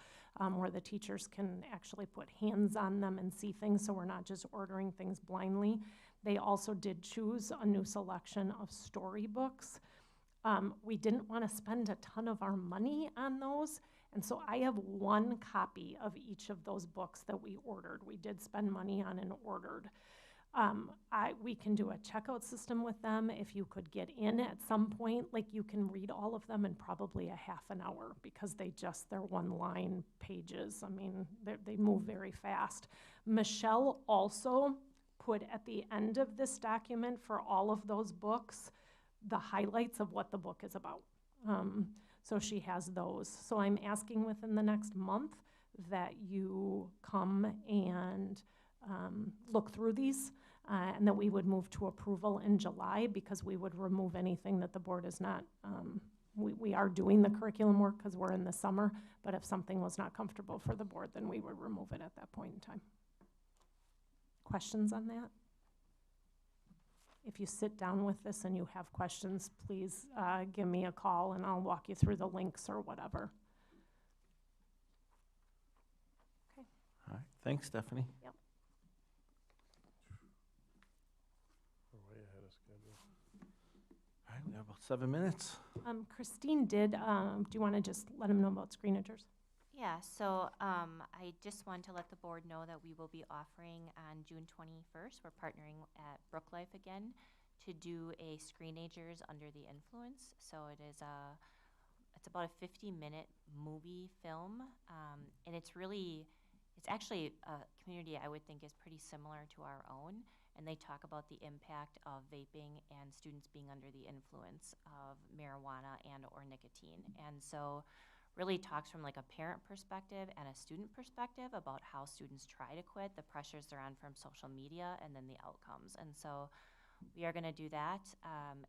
where the teachers can actually put hands on them and see things, so we're not just ordering things blindly. They also did choose a new selection of storybooks. We didn't want to spend a ton of our money on those, and so I have one copy of each of those books that we ordered. We did spend money on and ordered. We can do a checkout system with them. If you could get in at some point, like you can read all of them in probably a half an hour because they're one-line pages. I mean, they move very fast. Michelle also put at the end of this document for all of those books the highlights of what the book is about. So she has those. So I'm asking within the next month that you come and look through these, and that we would move to approval in July, because we would remove anything that the board is not, we are doing the curriculum work because we're in the summer, but if something was not comfortable for the board, then we would remove it at that point in time. Questions on that? If you sit down with this and you have questions, please give me a call and I'll walk you through the links or whatever. Okay. All right, thanks, Stephanie. Yep. We're way ahead of schedule. All right, we have about 7 minutes. Christine did, do you want to just let them know about screenagers? Yeah, so I just want to let the board know that we will be offering on June 21st, we're partnering at Brooklife again to do a Screenagers Under the Influence. So it's about a 50-minute movie film, and it's actually a community I would think is pretty similar to our own, and they talk about the impact of vaping and students being under the influence of marijuana and or nicotine. And so really talks from like a parent perspective and a student perspective about how students try to quit, the pressures they're on from social media, and then the outcomes. And so we are going to do that,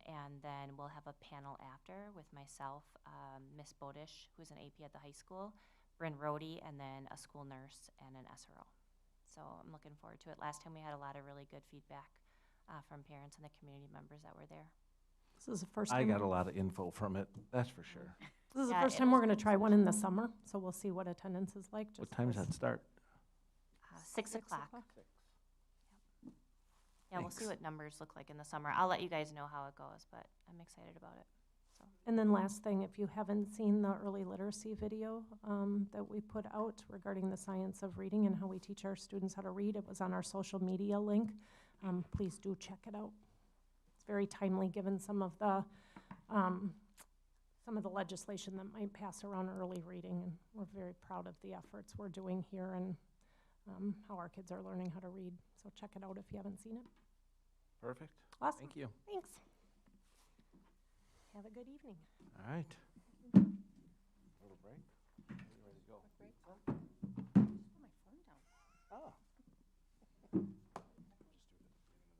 and then we'll have a panel after with myself, Miss Bodish, who's an AP at the high school, Bryn Rohde, and then a school nurse and an SRO. So I'm looking forward to it. Last time we had a lot of really good feedback from parents and the community members that were there. This is the first I time. got a lot of info from it, that's for sure. This is the Yeah, first it time was we're going to try one in the summer, so we'll see what attendance is like. What time does that start? 6 o'clock. Yeah, we'll see Thanks. what numbers look like in the summer. I'll let you guys know how it goes, but I'm excited about it. So And then last thing, if you haven't seen the early literacy video that we put out regarding the science of reading and how we teach our students how to read, it was on our social media link. Please do check it out. It's very timely given some of the legislation that might pass around early reading, and we're very proud of the efforts we're doing here and how our kids are learning how to read. So check it out if you haven't seen it. Perfect. Awesome. Thank you. Thanks. Have a good evening. All right. Little break. You ready to go? Put my phone down. Oh.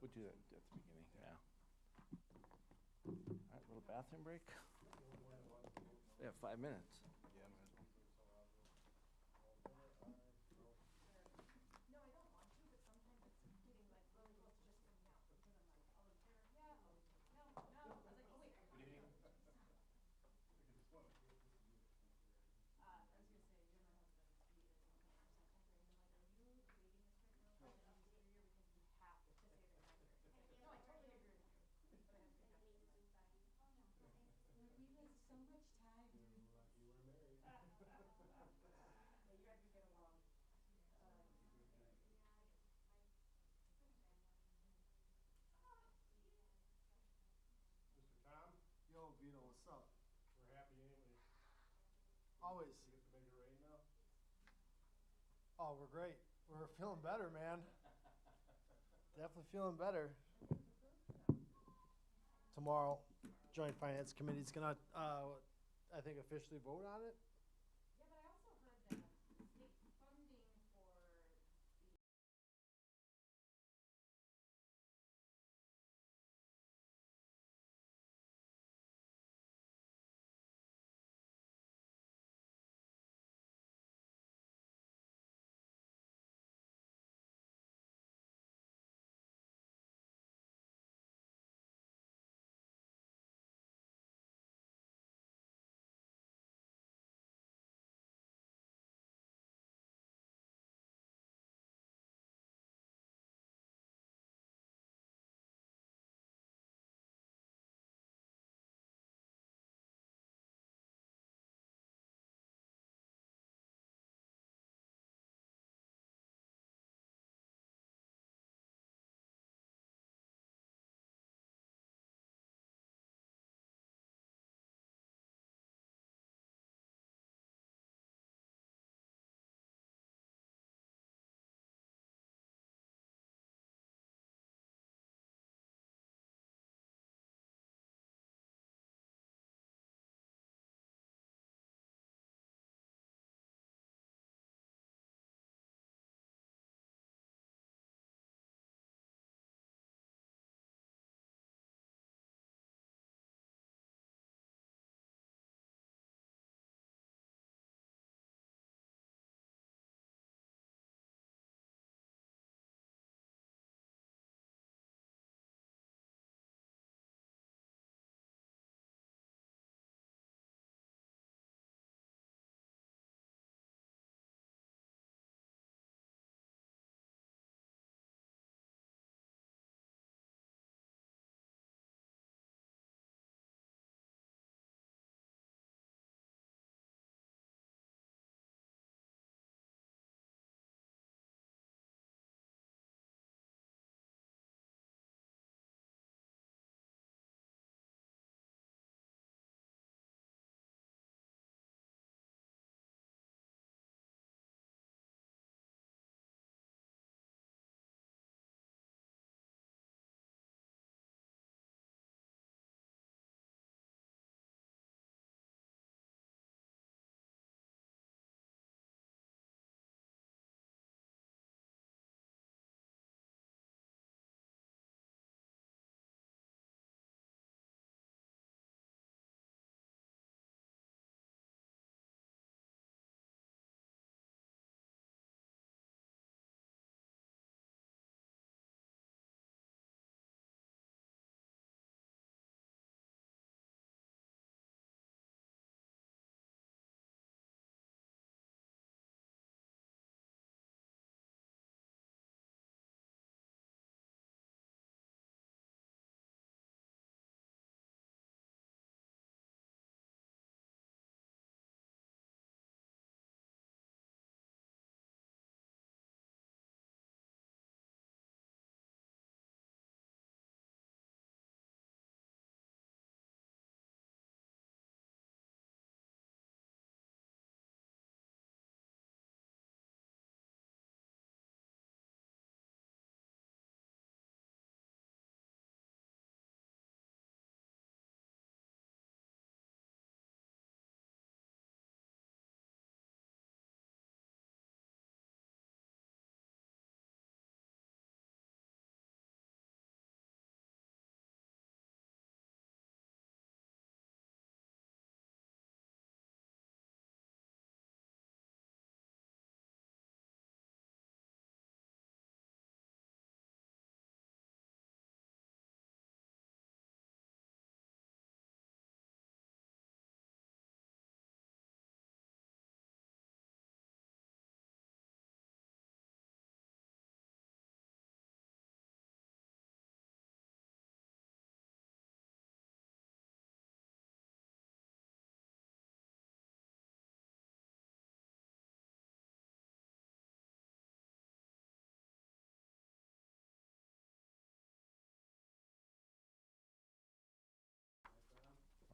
We'll do that at the beginning, yeah. All right, little bathroom break. We have 5 minutes. boys? Oh, we're great. We're feeling better, man. Definitely feeling better. Tomorrow, Joint Finance Committee's gonna, I think, officially vote on it.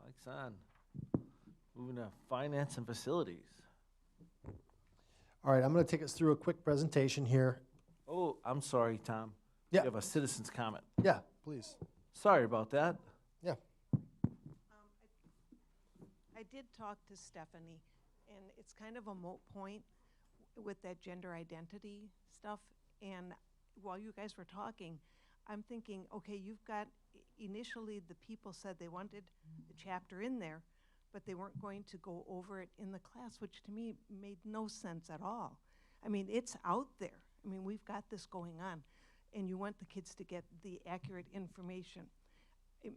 Mike's on. Moving to finance and facilities. All right, I'm going to take us through a quick presentation here. Oh, I'm sorry, Tom. Yeah. You have a citizen's comment. Yeah, please. Sorry about that. Yeah. I did talk to Stephanie, and it's kind of a moot point with that gender identity stuff. And while you guys were talking, I'm thinking, okay, you've got, initially the people said they wanted the chapter in there, but they weren't going to go over it in the class, which to me made no sense at all. I mean, it's out there. I mean, we've got this going on, and you want the kids to get the accurate information.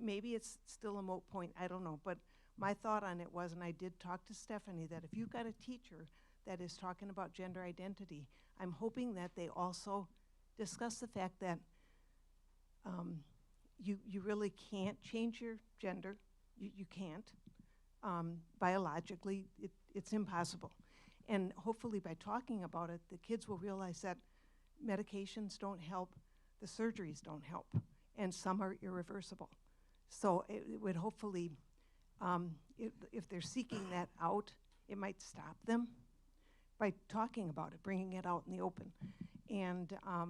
Maybe it's still a moot point, I don't know, but my thought on it was, and I did talk to Stephanie, that if you've got a teacher that is talking about gender identity, I'm hoping that they also discuss the fact that you really can't change your gender. You can't. Biologically, it's impossible. And hopefully by talking about it, the kids will realize that medications don't help, the surgeries don't help, and some are irreversible. So it would hopefully, if they're seeking that out, it might stop them by talking about it, bringing it out in the open. And I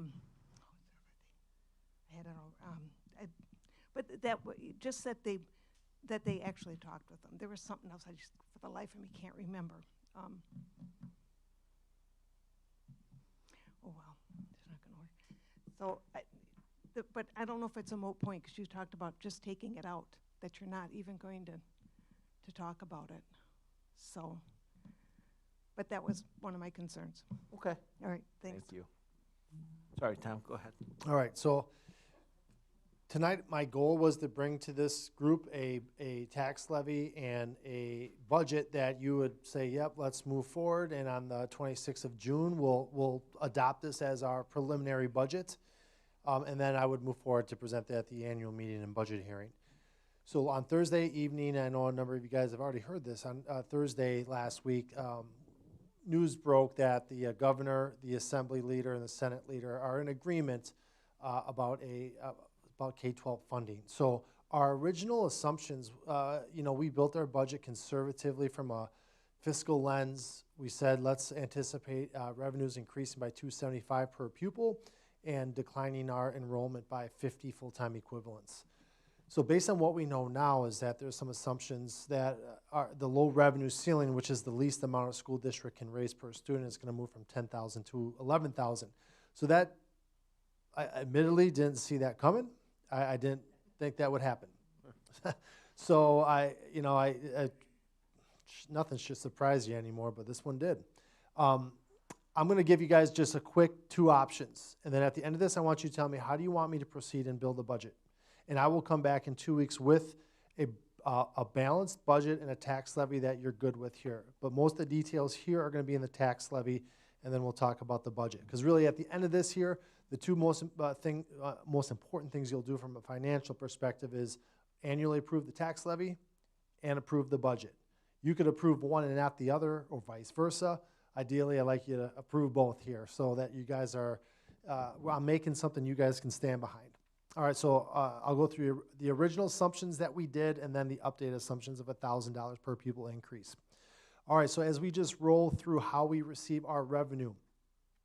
had it all, but just that they actually talked with them. There was something else I just, for the life of me, can't remember. Oh well, it's not going to work. So, but I don't know if it's a moot point, because you talked about just taking it out, that you're not even going to talk about it. So, but that was one of my concerns. Okay. All right, thanks. Thank you. Sorry, Tom, go ahead. All right, so tonight my goal was to bring to this group a tax levy and a budget that you would say, yep, let's move forward, and on the 26th of June, we'll adopt this as our preliminary budget, and then I would move forward to present that at the annual meeting and budget hearing. So on Thursday evening, I know a number of you guys have already heard this, on Thursday last week, news broke that the governor, the assembly leader, and the Senate leader are in agreement about K-12 funding. So our original assumptions, we built our budget conservatively from a fiscal lens. We said, let's anticipate revenues increasing by $275 per pupil and declining our enrollment by 50 full-time equivalents. So based on what we know now is that there's some assumptions that the low revenue ceiling, which is the least amount a school district can raise per student, is going to move from $10,000 to $11,000. So that, I admittedly didn't see that coming. I didn't think that would happen. So nothing should surprise you anymore, but this one did. I'm going to give you guys just a quick 2 options. And then at the end of this, I want you to tell me, how do you want me to proceed and build a budget? And I will come back in 2 weeks with a balanced budget and a tax levy that you're good with here. But most of the details here are going to be in the tax levy, and then we'll talk about the budget. Because really at the end of this here, the 2 most important things you'll do from a financial perspective is annually approve the tax levy and approve the budget. You could approve one and not the other, or vice versa. Ideally, I'd like you to approve both here so that you guys are, I'm making something you guys can stand behind. All right, so I'll go through the original assumptions that we did and then the updated assumptions of $1,000 per pupil increase. All right, so as we just roll through how we receive our revenue,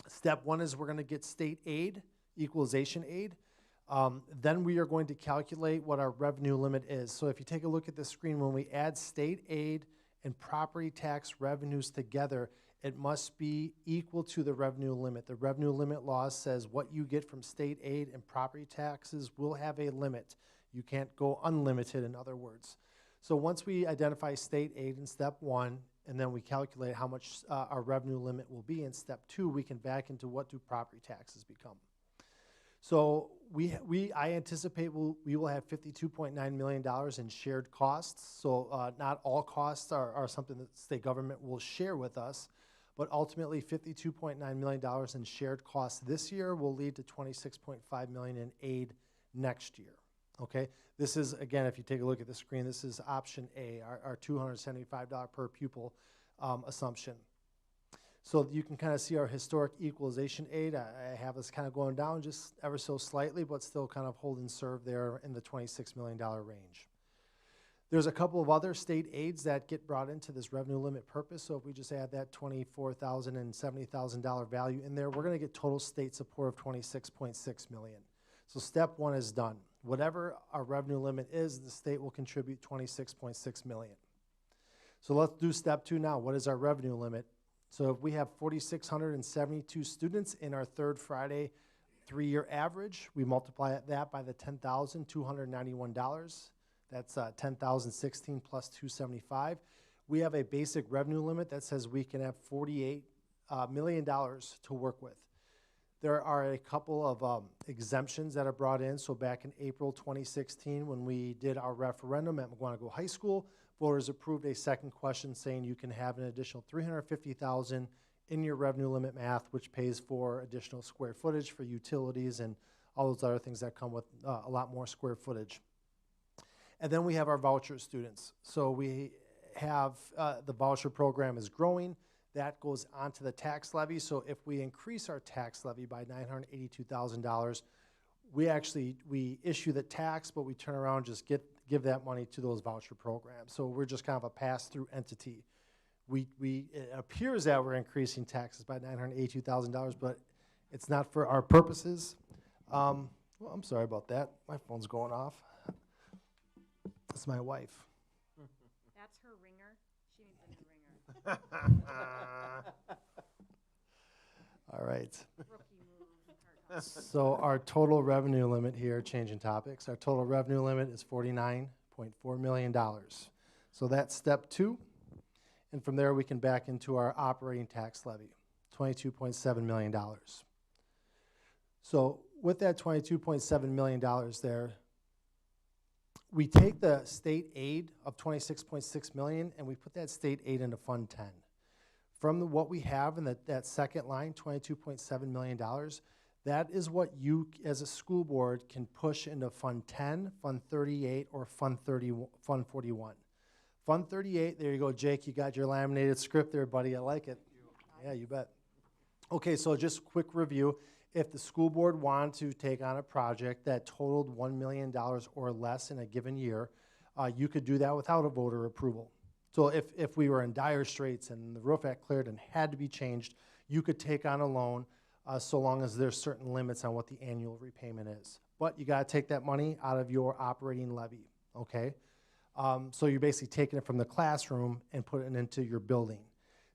step 1 is we're going to get state aid, equalization aid. Then we are going to calculate what our revenue limit is. So if you take a look at the screen, when we add state aid and property tax revenues together, it must be equal to the revenue limit. The revenue limit law says what you get from state aid and property taxes will have a limit. You can't go unlimited, in other words. So once we identify state aid in step 1, and then we calculate how much our revenue limit will be in step 2, we can back into what do property taxes become. So I anticipate we will have $52.9 million in shared costs. So not all costs are something that the state government will share with us, but ultimately $52.9 million in shared costs this year will lead to $26.5 million in aid next year. Okay, this is, again, if you take a look at the screen, this is option A, our $275 per pupil assumption. So you can kind of see our historic equalization aid. I have us kind of going down just ever so slightly, but still kind of holding serve there in the $26 million range. There's a couple of other state aids that get brought into this revenue limit purpose. So if we just add that $24,000 and $70,000 value in there, we're going to get total state support of $26.6 million. So step one is done. Whatever our revenue limit is, the state will contribute $26.6 million. So let's do step two now. What is our revenue limit? So if we have 4,672 students in our third Friday 3-year average, we multiply that by the $10,291. That's 10,016 plus 275. We have a basic revenue limit that says we can have $48 million to work with. There are a couple of exemptions that are brought in. So back in April 2016, when we did our referendum at Mukwonago High School, voters approved a second question saying you can have an additional $350,000 in your revenue limit math, which pays for additional square footage for utilities and all those other things that come with a lot more square footage. And then we have our voucher students. So we have the voucher program is growing. That goes onto the tax levy. So if we increase our tax levy by $982,000, we issue the tax, but we turn around and just give that money to those voucher programs. So we're just kind of a pass-through entity. It appears that we're increasing taxes by $982,000, but it's not for our purposes. Well, I'm sorry about that. My phone's going off. That's my wife. That's her ringer. She needs a new ringer. All right. Rookie move. So our total revenue limit here, changing topics, our total revenue limit is $49.4 million. So that's step two. And from there, we can back into our operating tax levy, $22.7 million. So with that $22.7 million there, we take the state aid of $26.6 million and we put that state aid into Fund 10. From what we have in that second line, $22.7 million, that is what you as a school board can push into Fund 10, Fund 38, or Fund 41. Fund 38, there you go, Jake, you got your laminated script there, buddy, I like it. Yeah, you bet. Okay, so just quick review. If the school board wanted to take on a project that totaled $1 million or less in a given year, you could do that without a voter approval. So if we were in dire straits and the roof act cleared and had to be changed, you could take on a loan so long as there's certain limits on what the annual repayment is. But you got to take that money out of your operating levy, okay? So you're basically taking it from the classroom and putting it into your building.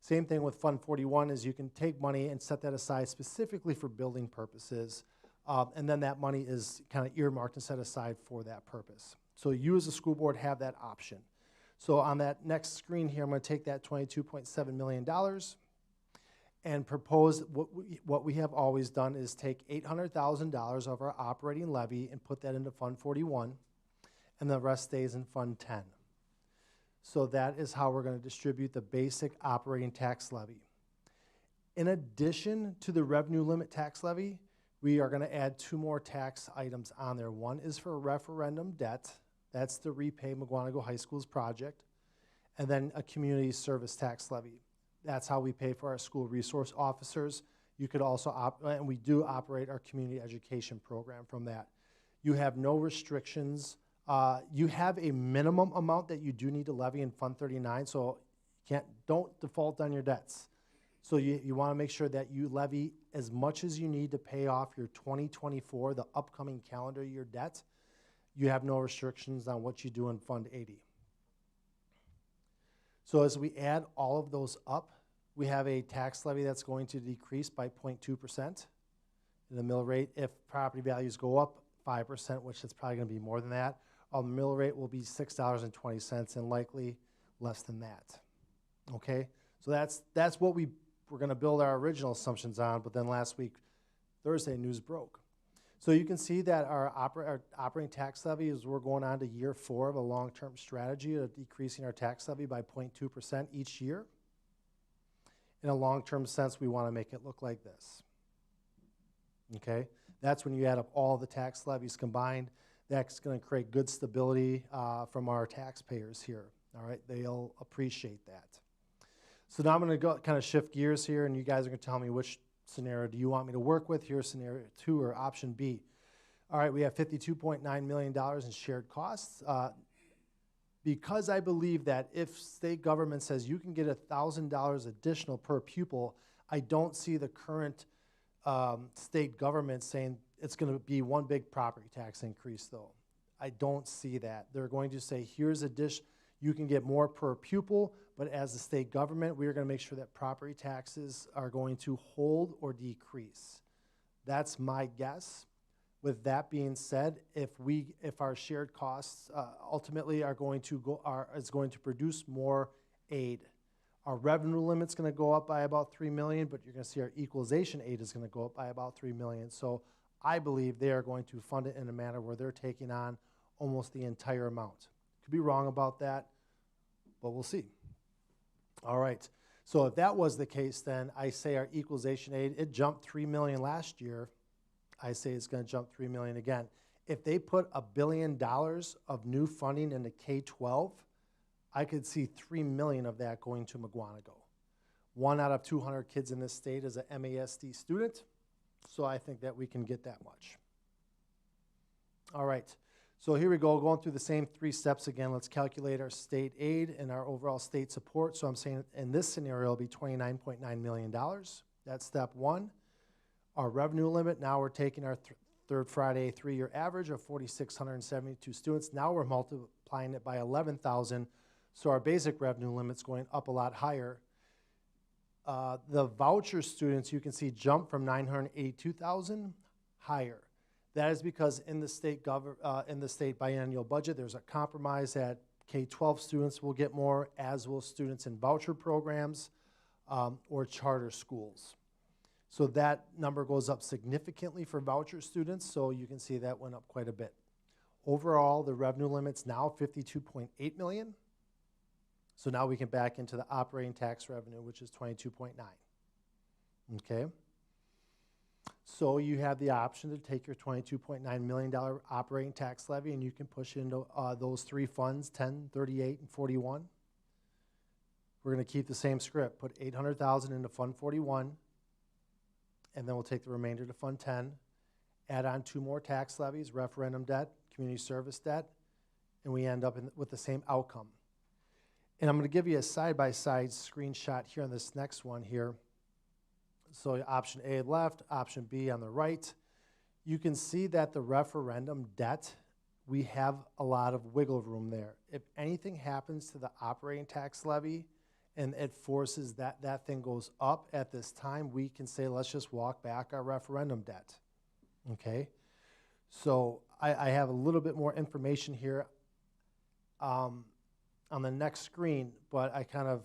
Same thing with Fund 41 is you can take money and set that aside specifically for building purposes, and then that money is kind of earmarked and set aside for that purpose. So you as a school board have that option. So on that next screen here, I'm going to take that $22.7 million and propose what we have always done is take $800,000 of our operating levy and put that into Fund 41, and the rest stays in Fund 10. So that is how we're going to distribute the basic operating tax levy. In addition to the revenue limit tax levy, we are going to add 2 more tax items on there. One is for referendum debt. That's to repay Mukwonago High School's project. And then a community service tax levy. That's how we pay for our school resource officers. You could also, and we do operate our community education program from that. You have no restrictions. You have a minimum amount that you do need to levy in Fund 39, so don't default on your debts. So you want to make sure that you levy as much as you need to pay off your 2024, the upcoming calendar year debt. You have no restrictions on what you do in Fund 80. So as we add all of those up, we have a tax levy that's going to decrease by 0.2%. The mill rate, if property values go up 5%, which is probably going to be more than that, the mill rate will be $6.20 and likely less than that. Okay, so that's what we're going to build our original assumptions on. But then last week, Thursday, news broke. So you can see that our operating tax levy is we're going on to year 4 of a long-term strategy of decreasing our tax levy by 0.2% each year. In a long-term sense, we want to make it look like this. Okay, that's when you add up all the tax levies combined. That's going to create good stability from our taxpayers here. All right, they'll appreciate that. So now I'm going to go kind of shift gears here, and you guys are going to tell me which scenario do you want me to work with. Here's scenario 2 or option B. All right, we have $52.9 million in shared costs. because I believe that if state government says you can get $1,000 additional per pupil, I don't see the current state government saying it's going to be one big property tax increase, though. I don't see that. They're going to say, here's a dish, you can get more per pupil, but as the state government, we are going to make sure that property taxes are going to hold or decrease. That's my guess. With that being said, if our shared costs ultimately are going to is going to produce more aid, our revenue limit's going to go up by about $3 million, but you're going to see our equalization aid is going to go up by about $3 million. So I believe they are going to fund it in a manner where they're taking on almost the entire amount. Could be wrong about that, but we'll see. All right. So if that was the case, then I say our equalization aid, it jumped $3 million last year. I say it's going to jump $3 million again. If they put $1 billion of new funding into K-12, I could see $3 million of that going to Mukwonago. 1 out of 200 kids in this state is an MASD student, so I think that we can get that much. All right, so here we go, going through the same 3 steps again. Let's calculate our state aid and our overall state support. So I'm saying in this scenario, it'll be $29.9 million. That's step 1. Our revenue limit, now we're taking our third Friday 3-year average of 4,672 students. Now we're multiplying it by 11,000, so our basic revenue limit's going up a lot higher. The voucher students, you can see, jump from 982,000 higher. That is because in the state biennial budget, there's a compromise that K-12 students will get more, as will students in voucher programs or charter schools. So that number goes up significantly for voucher students, so you can see that went up quite a bit. Overall, the revenue limit's now $52.8 million. So now we can back into the operating tax revenue, which is $22.9. Okay? So you have the option to take your $22.9 million operating tax levy, and you can push into those 3 funds, 10, 38, and 41. We're going to keep the same script. Put $800,000 into Fund 41, and then we'll take the remainder to Fund 10, add on 2 more tax levies, referendum debt, community service debt, and we end up with the same outcome. And I'm going to give you a side-by-side screenshot here on this next one here. So option A left, option B on the right. You can see that the referendum debt, we have a lot of wiggle room there. If anything happens to the operating tax levy and it forces that thing goes up at this time, we can say, let's just walk back our referendum debt, okay? So I have a little bit more information here on the next screen, but I kind of,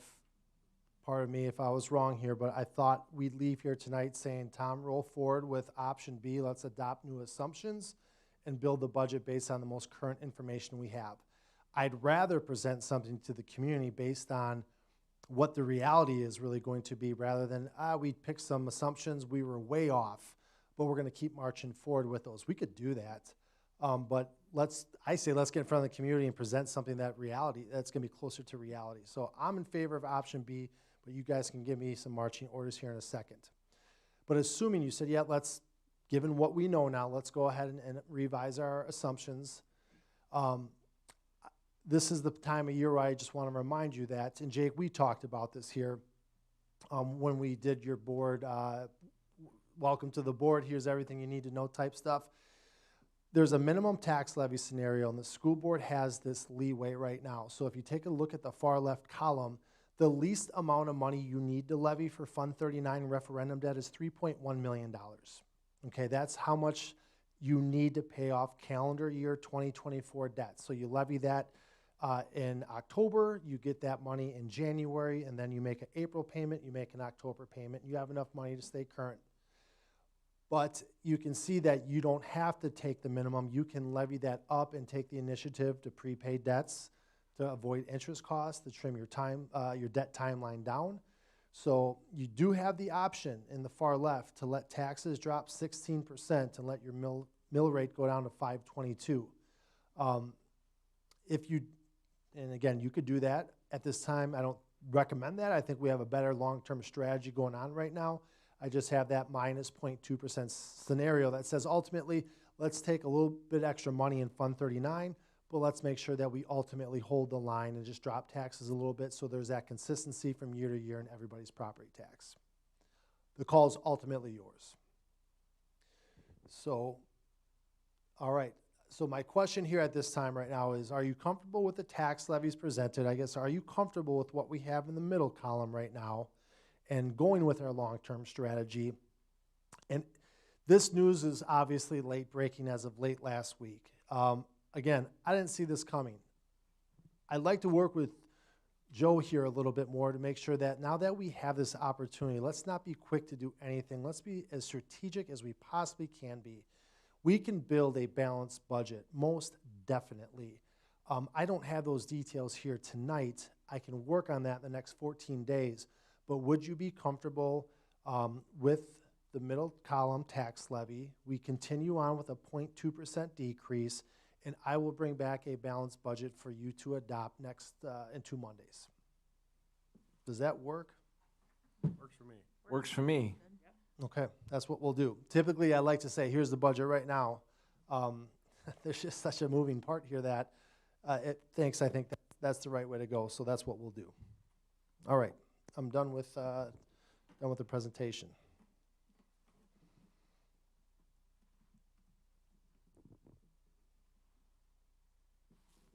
pardon me if I was wrong here, but I thought we'd leave here tonight saying, Tom, roll forward with option B, let's adopt new assumptions and build the budget based on the most current information we have. I'd rather present something to the community based on what the reality is really going to be, rather than, we picked some assumptions, we were way off, but we're going to keep marching forward with those. We could do that, but I say let's get in front of the community and present something that's going to be closer to reality. So I'm in favor of option B, but you guys can give me some marching orders here in a second. But assuming you said, yeah, given what we know now, let's go ahead and revise our assumptions. This is the time of year where I just want to remind you that, and Jake, we talked about this here when we did your board, welcome to the board, here's everything you need to know type stuff. There's a minimum tax levy scenario, and the school board has this leeway right now. So if you take a look at the far left column, the least amount of money you need to levy for Fund 39 referendum debt is $3.1 million. Okay, that's how much you need to pay off calendar year 2024 debt. So you levy that in October, you get that money in January, and then you make an April payment, you make an October payment, you have enough money to stay current. But you can see that you don't have to take the minimum. You can levy that up and take the initiative to prepay debts, to avoid interest costs, to trim your debt timeline down. So you do have the option in the far left to let taxes drop 16% and let your mill rate go down to 522. And again, you could do that. At this time, I don't recommend that. I think we have a better long-term strategy going on right now. I just have that minus 0.2% scenario that says ultimately, let's take a little bit extra money in Fund 39, but let's make sure that we ultimately hold the line and just drop taxes a little bit so there's that consistency from year to year in everybody's property tax. The call is ultimately yours. So, all right. So my question here at this time right now is, are you comfortable with the tax levies presented? I guess, are you comfortable with what we have in the middle column right now and going with our long-term strategy? And this news is obviously late breaking as of late last week. Again, I didn't see this coming. I'd like to work with Joe here a little bit more to make sure that now that we have this opportunity, let's not be quick to do anything. Let's be as strategic as we possibly can be. We can build a balanced budget, most definitely. I don't have those details here tonight. I can work on that in the next 14 days. But would you be comfortable with the middle column tax levy? We continue on with a 0.2% decrease, and I will bring back a balanced budget for you to adopt next in 2 Mondays. Does that work? Works for me. Works for me. Okay, that's what we'll do. Typically, I like to say, here's the budget right now. There's just such a moving part here that I think that's the right way to go, so that's what we'll do. All right, I'm done with the presentation.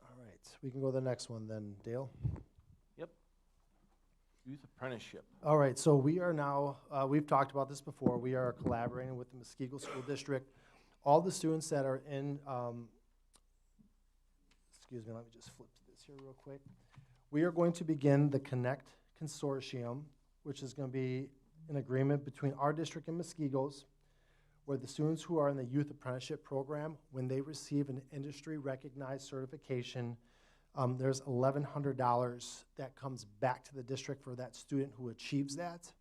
All right, we can go to the next one then, Dale. Youth apprenticeship. All right, so we are now, we've talked about this before, we are collaborating with the Mosquito School District. All the students that are in, excuse me, let me just flip to this here real quick. We are going to begin the Connect Consortium, which is going to be an agreement between our district and Muskoge's, where the students who are in the youth apprenticeship program, when they receive an industry-recognized certification, there's $1,100 that comes back to the district for that student who achieves that.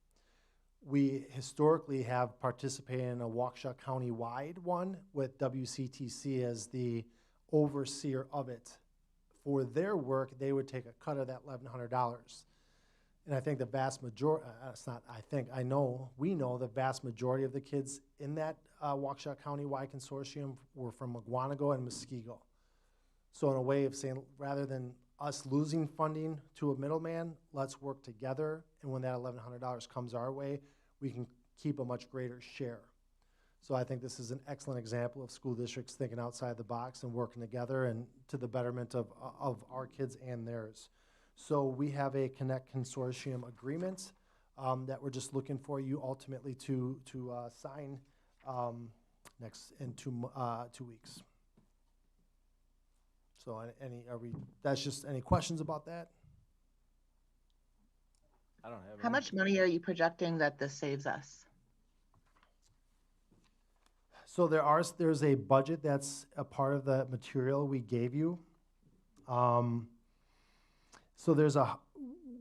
We historically have participated in a Waukesha County-wide one with WCTC as the overseer of it. For their work, they would take a cut of that $1,100. And I think the vast majority, we know the vast majority of the kids in that Waukesha County-wide consortium were from Mukwonago and Muskego. So in a way of saying, rather than us losing funding to a middleman, let's work together, and when that $1,100 comes our way, we can keep a much greater share. So I think this is an excellent example of school districts thinking outside the box and working together and to the betterment of our kids and theirs. So we have a Connect Consortium agreement that we're just looking for you ultimately to sign in 2 weeks. So that's just any questions about that? I don't have any. How much money are you projecting that this saves us? So there's a budget that's a part of the material we gave you. So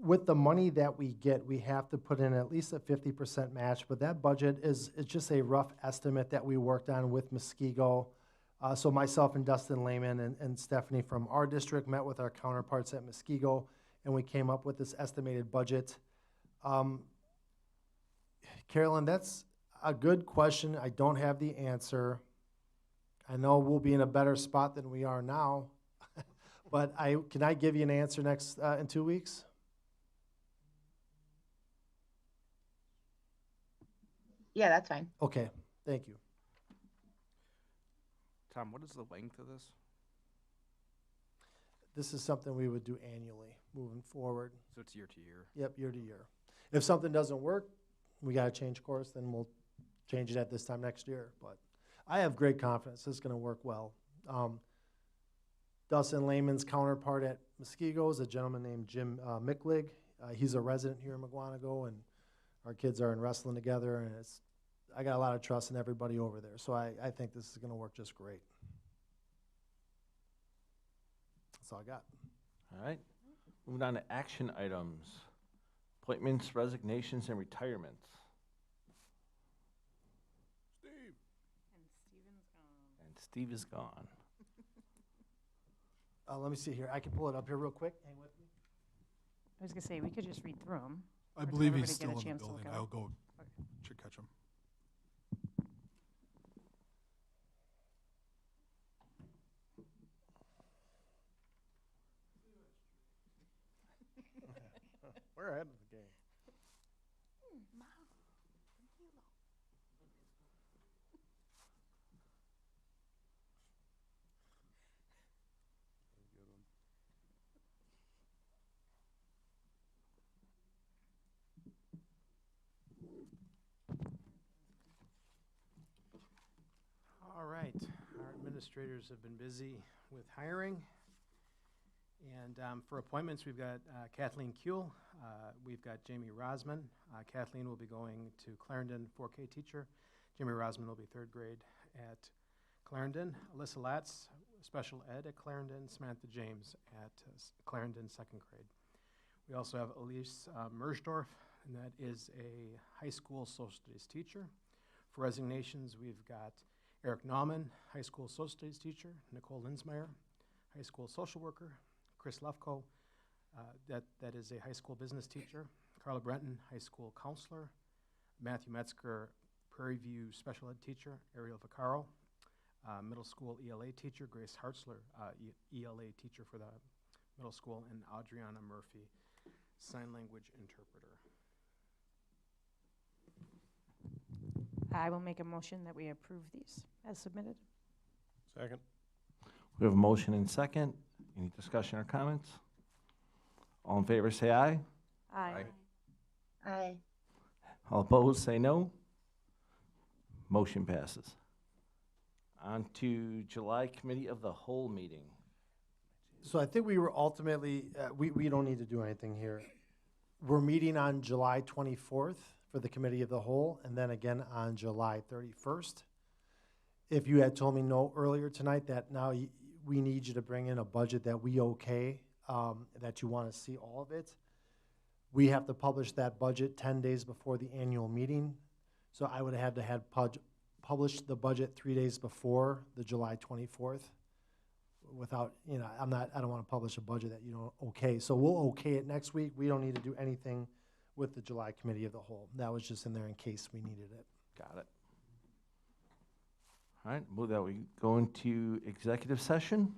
with the money that we get, we have to put in at least a 50% match, but that budget is just a rough estimate that we worked on with Muskego. So myself and Dustin Lehman and Stephanie from our district met with our counterparts at Muskego, and we came up with this estimated budget. Carolyn, that's a good question. I don't have the answer. I know we'll be in a better spot than we are now, but can I give you an answer in 2 weeks? Yeah, that's fine. Okay, thank you. Tom, what is the length of this? This is something we would do annually moving forward. So it's year to year? Yep, year to year. If something doesn't work, we got to change course, then we'll change it at this time next year. But I have great confidence this is going to work well. Dustin Lehman's counterpart at Muskego is a gentleman named Jim Micklig. He's a resident here in Mukwonago, and our kids are in wrestling together, and I got a lot of trust in everybody over there. So I think this is going to work just great. That's all I got. All right. Moving on to action items. Appointments, resignations, and retirements. Steve. And Steve is gone. Let me see here. I can pull it up here real quick. Hang with me. I was gonna say, we could just read through them. I believe he's still in the building. I'll go catch him. We're ahead of the game. Good one. All right, our administrators have been busy with hiring. And for appointments, we've got Kathleen Kuehl, we've got Jamie Rosman. Kathleen will be going to Clarendon 4K teacher. Jamie Rosman will be third grade at Clarendon. Alyssa Latz, special ed at Clarendon. Samantha James at Clarendon second grade. We also have Elise Mersdorf, and that is a high school social studies teacher. For resignations, we've got Eric Nauman, high school social studies teacher. Nicole Linsmeyer, high school social worker. Chris Lefko, that is a high school business teacher. Carla Brenton, high school counselor. Matthew Metzger, Prairie View special ed teacher. Ariel Vaccaro, middle school ELA teacher. Grace Hartzler, ELA teacher for the middle school. And Adriana Murphy, sign language interpreter. I will make a motion that we approve these as submitted. Second. We have a motion and second. Any discussion or comments? All in favor, say aye. Aye. Aye. All opposed, say no. Motion passes. On to July Committee of the Whole meeting. So I think we were ultimately, we don't need to do anything here. We're meeting on July 24th for the Committee of the Whole, and then again on July 31st. If you had told me no earlier tonight that now we need you to bring in a budget that we okay, that you want to see all of it, we have to publish that budget 10 days before the annual meeting. So I would have had published the budget 3 days before the July 24th. Without, you know, I don't want to publish a budget that you don't okay. So we'll okay it next week. We don't need to do anything with the July Committee of the Whole. That was just in there in case we needed it. Got it. All right, move that we go into executive session.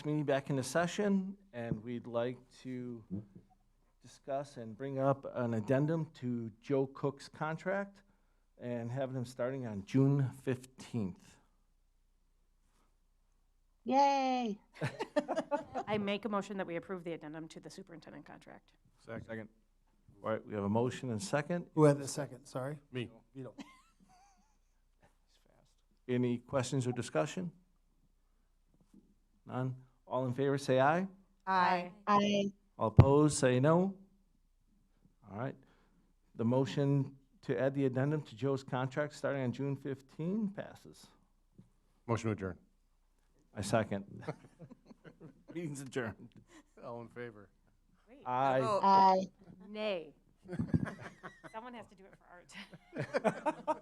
Meeting back into session, and we'd like to discuss and bring up an addendum to Joe Cook's contract and have him starting on June 15th. Yay. I make a motion that we approve the addendum to the superintendent contract. Second. All right, we have a motion and second. Who had the second, sorry? Me. Vito. Any questions or discussion? None? All in favor, say aye. Aye. I All opposed, say no. All right. The motion to add the addendum to Joe's contract starting on June 15 passes. Motion to adjourn. I second. Meeting's adjourned. All in favor? Aye. I Nay. Someone has to do it for art.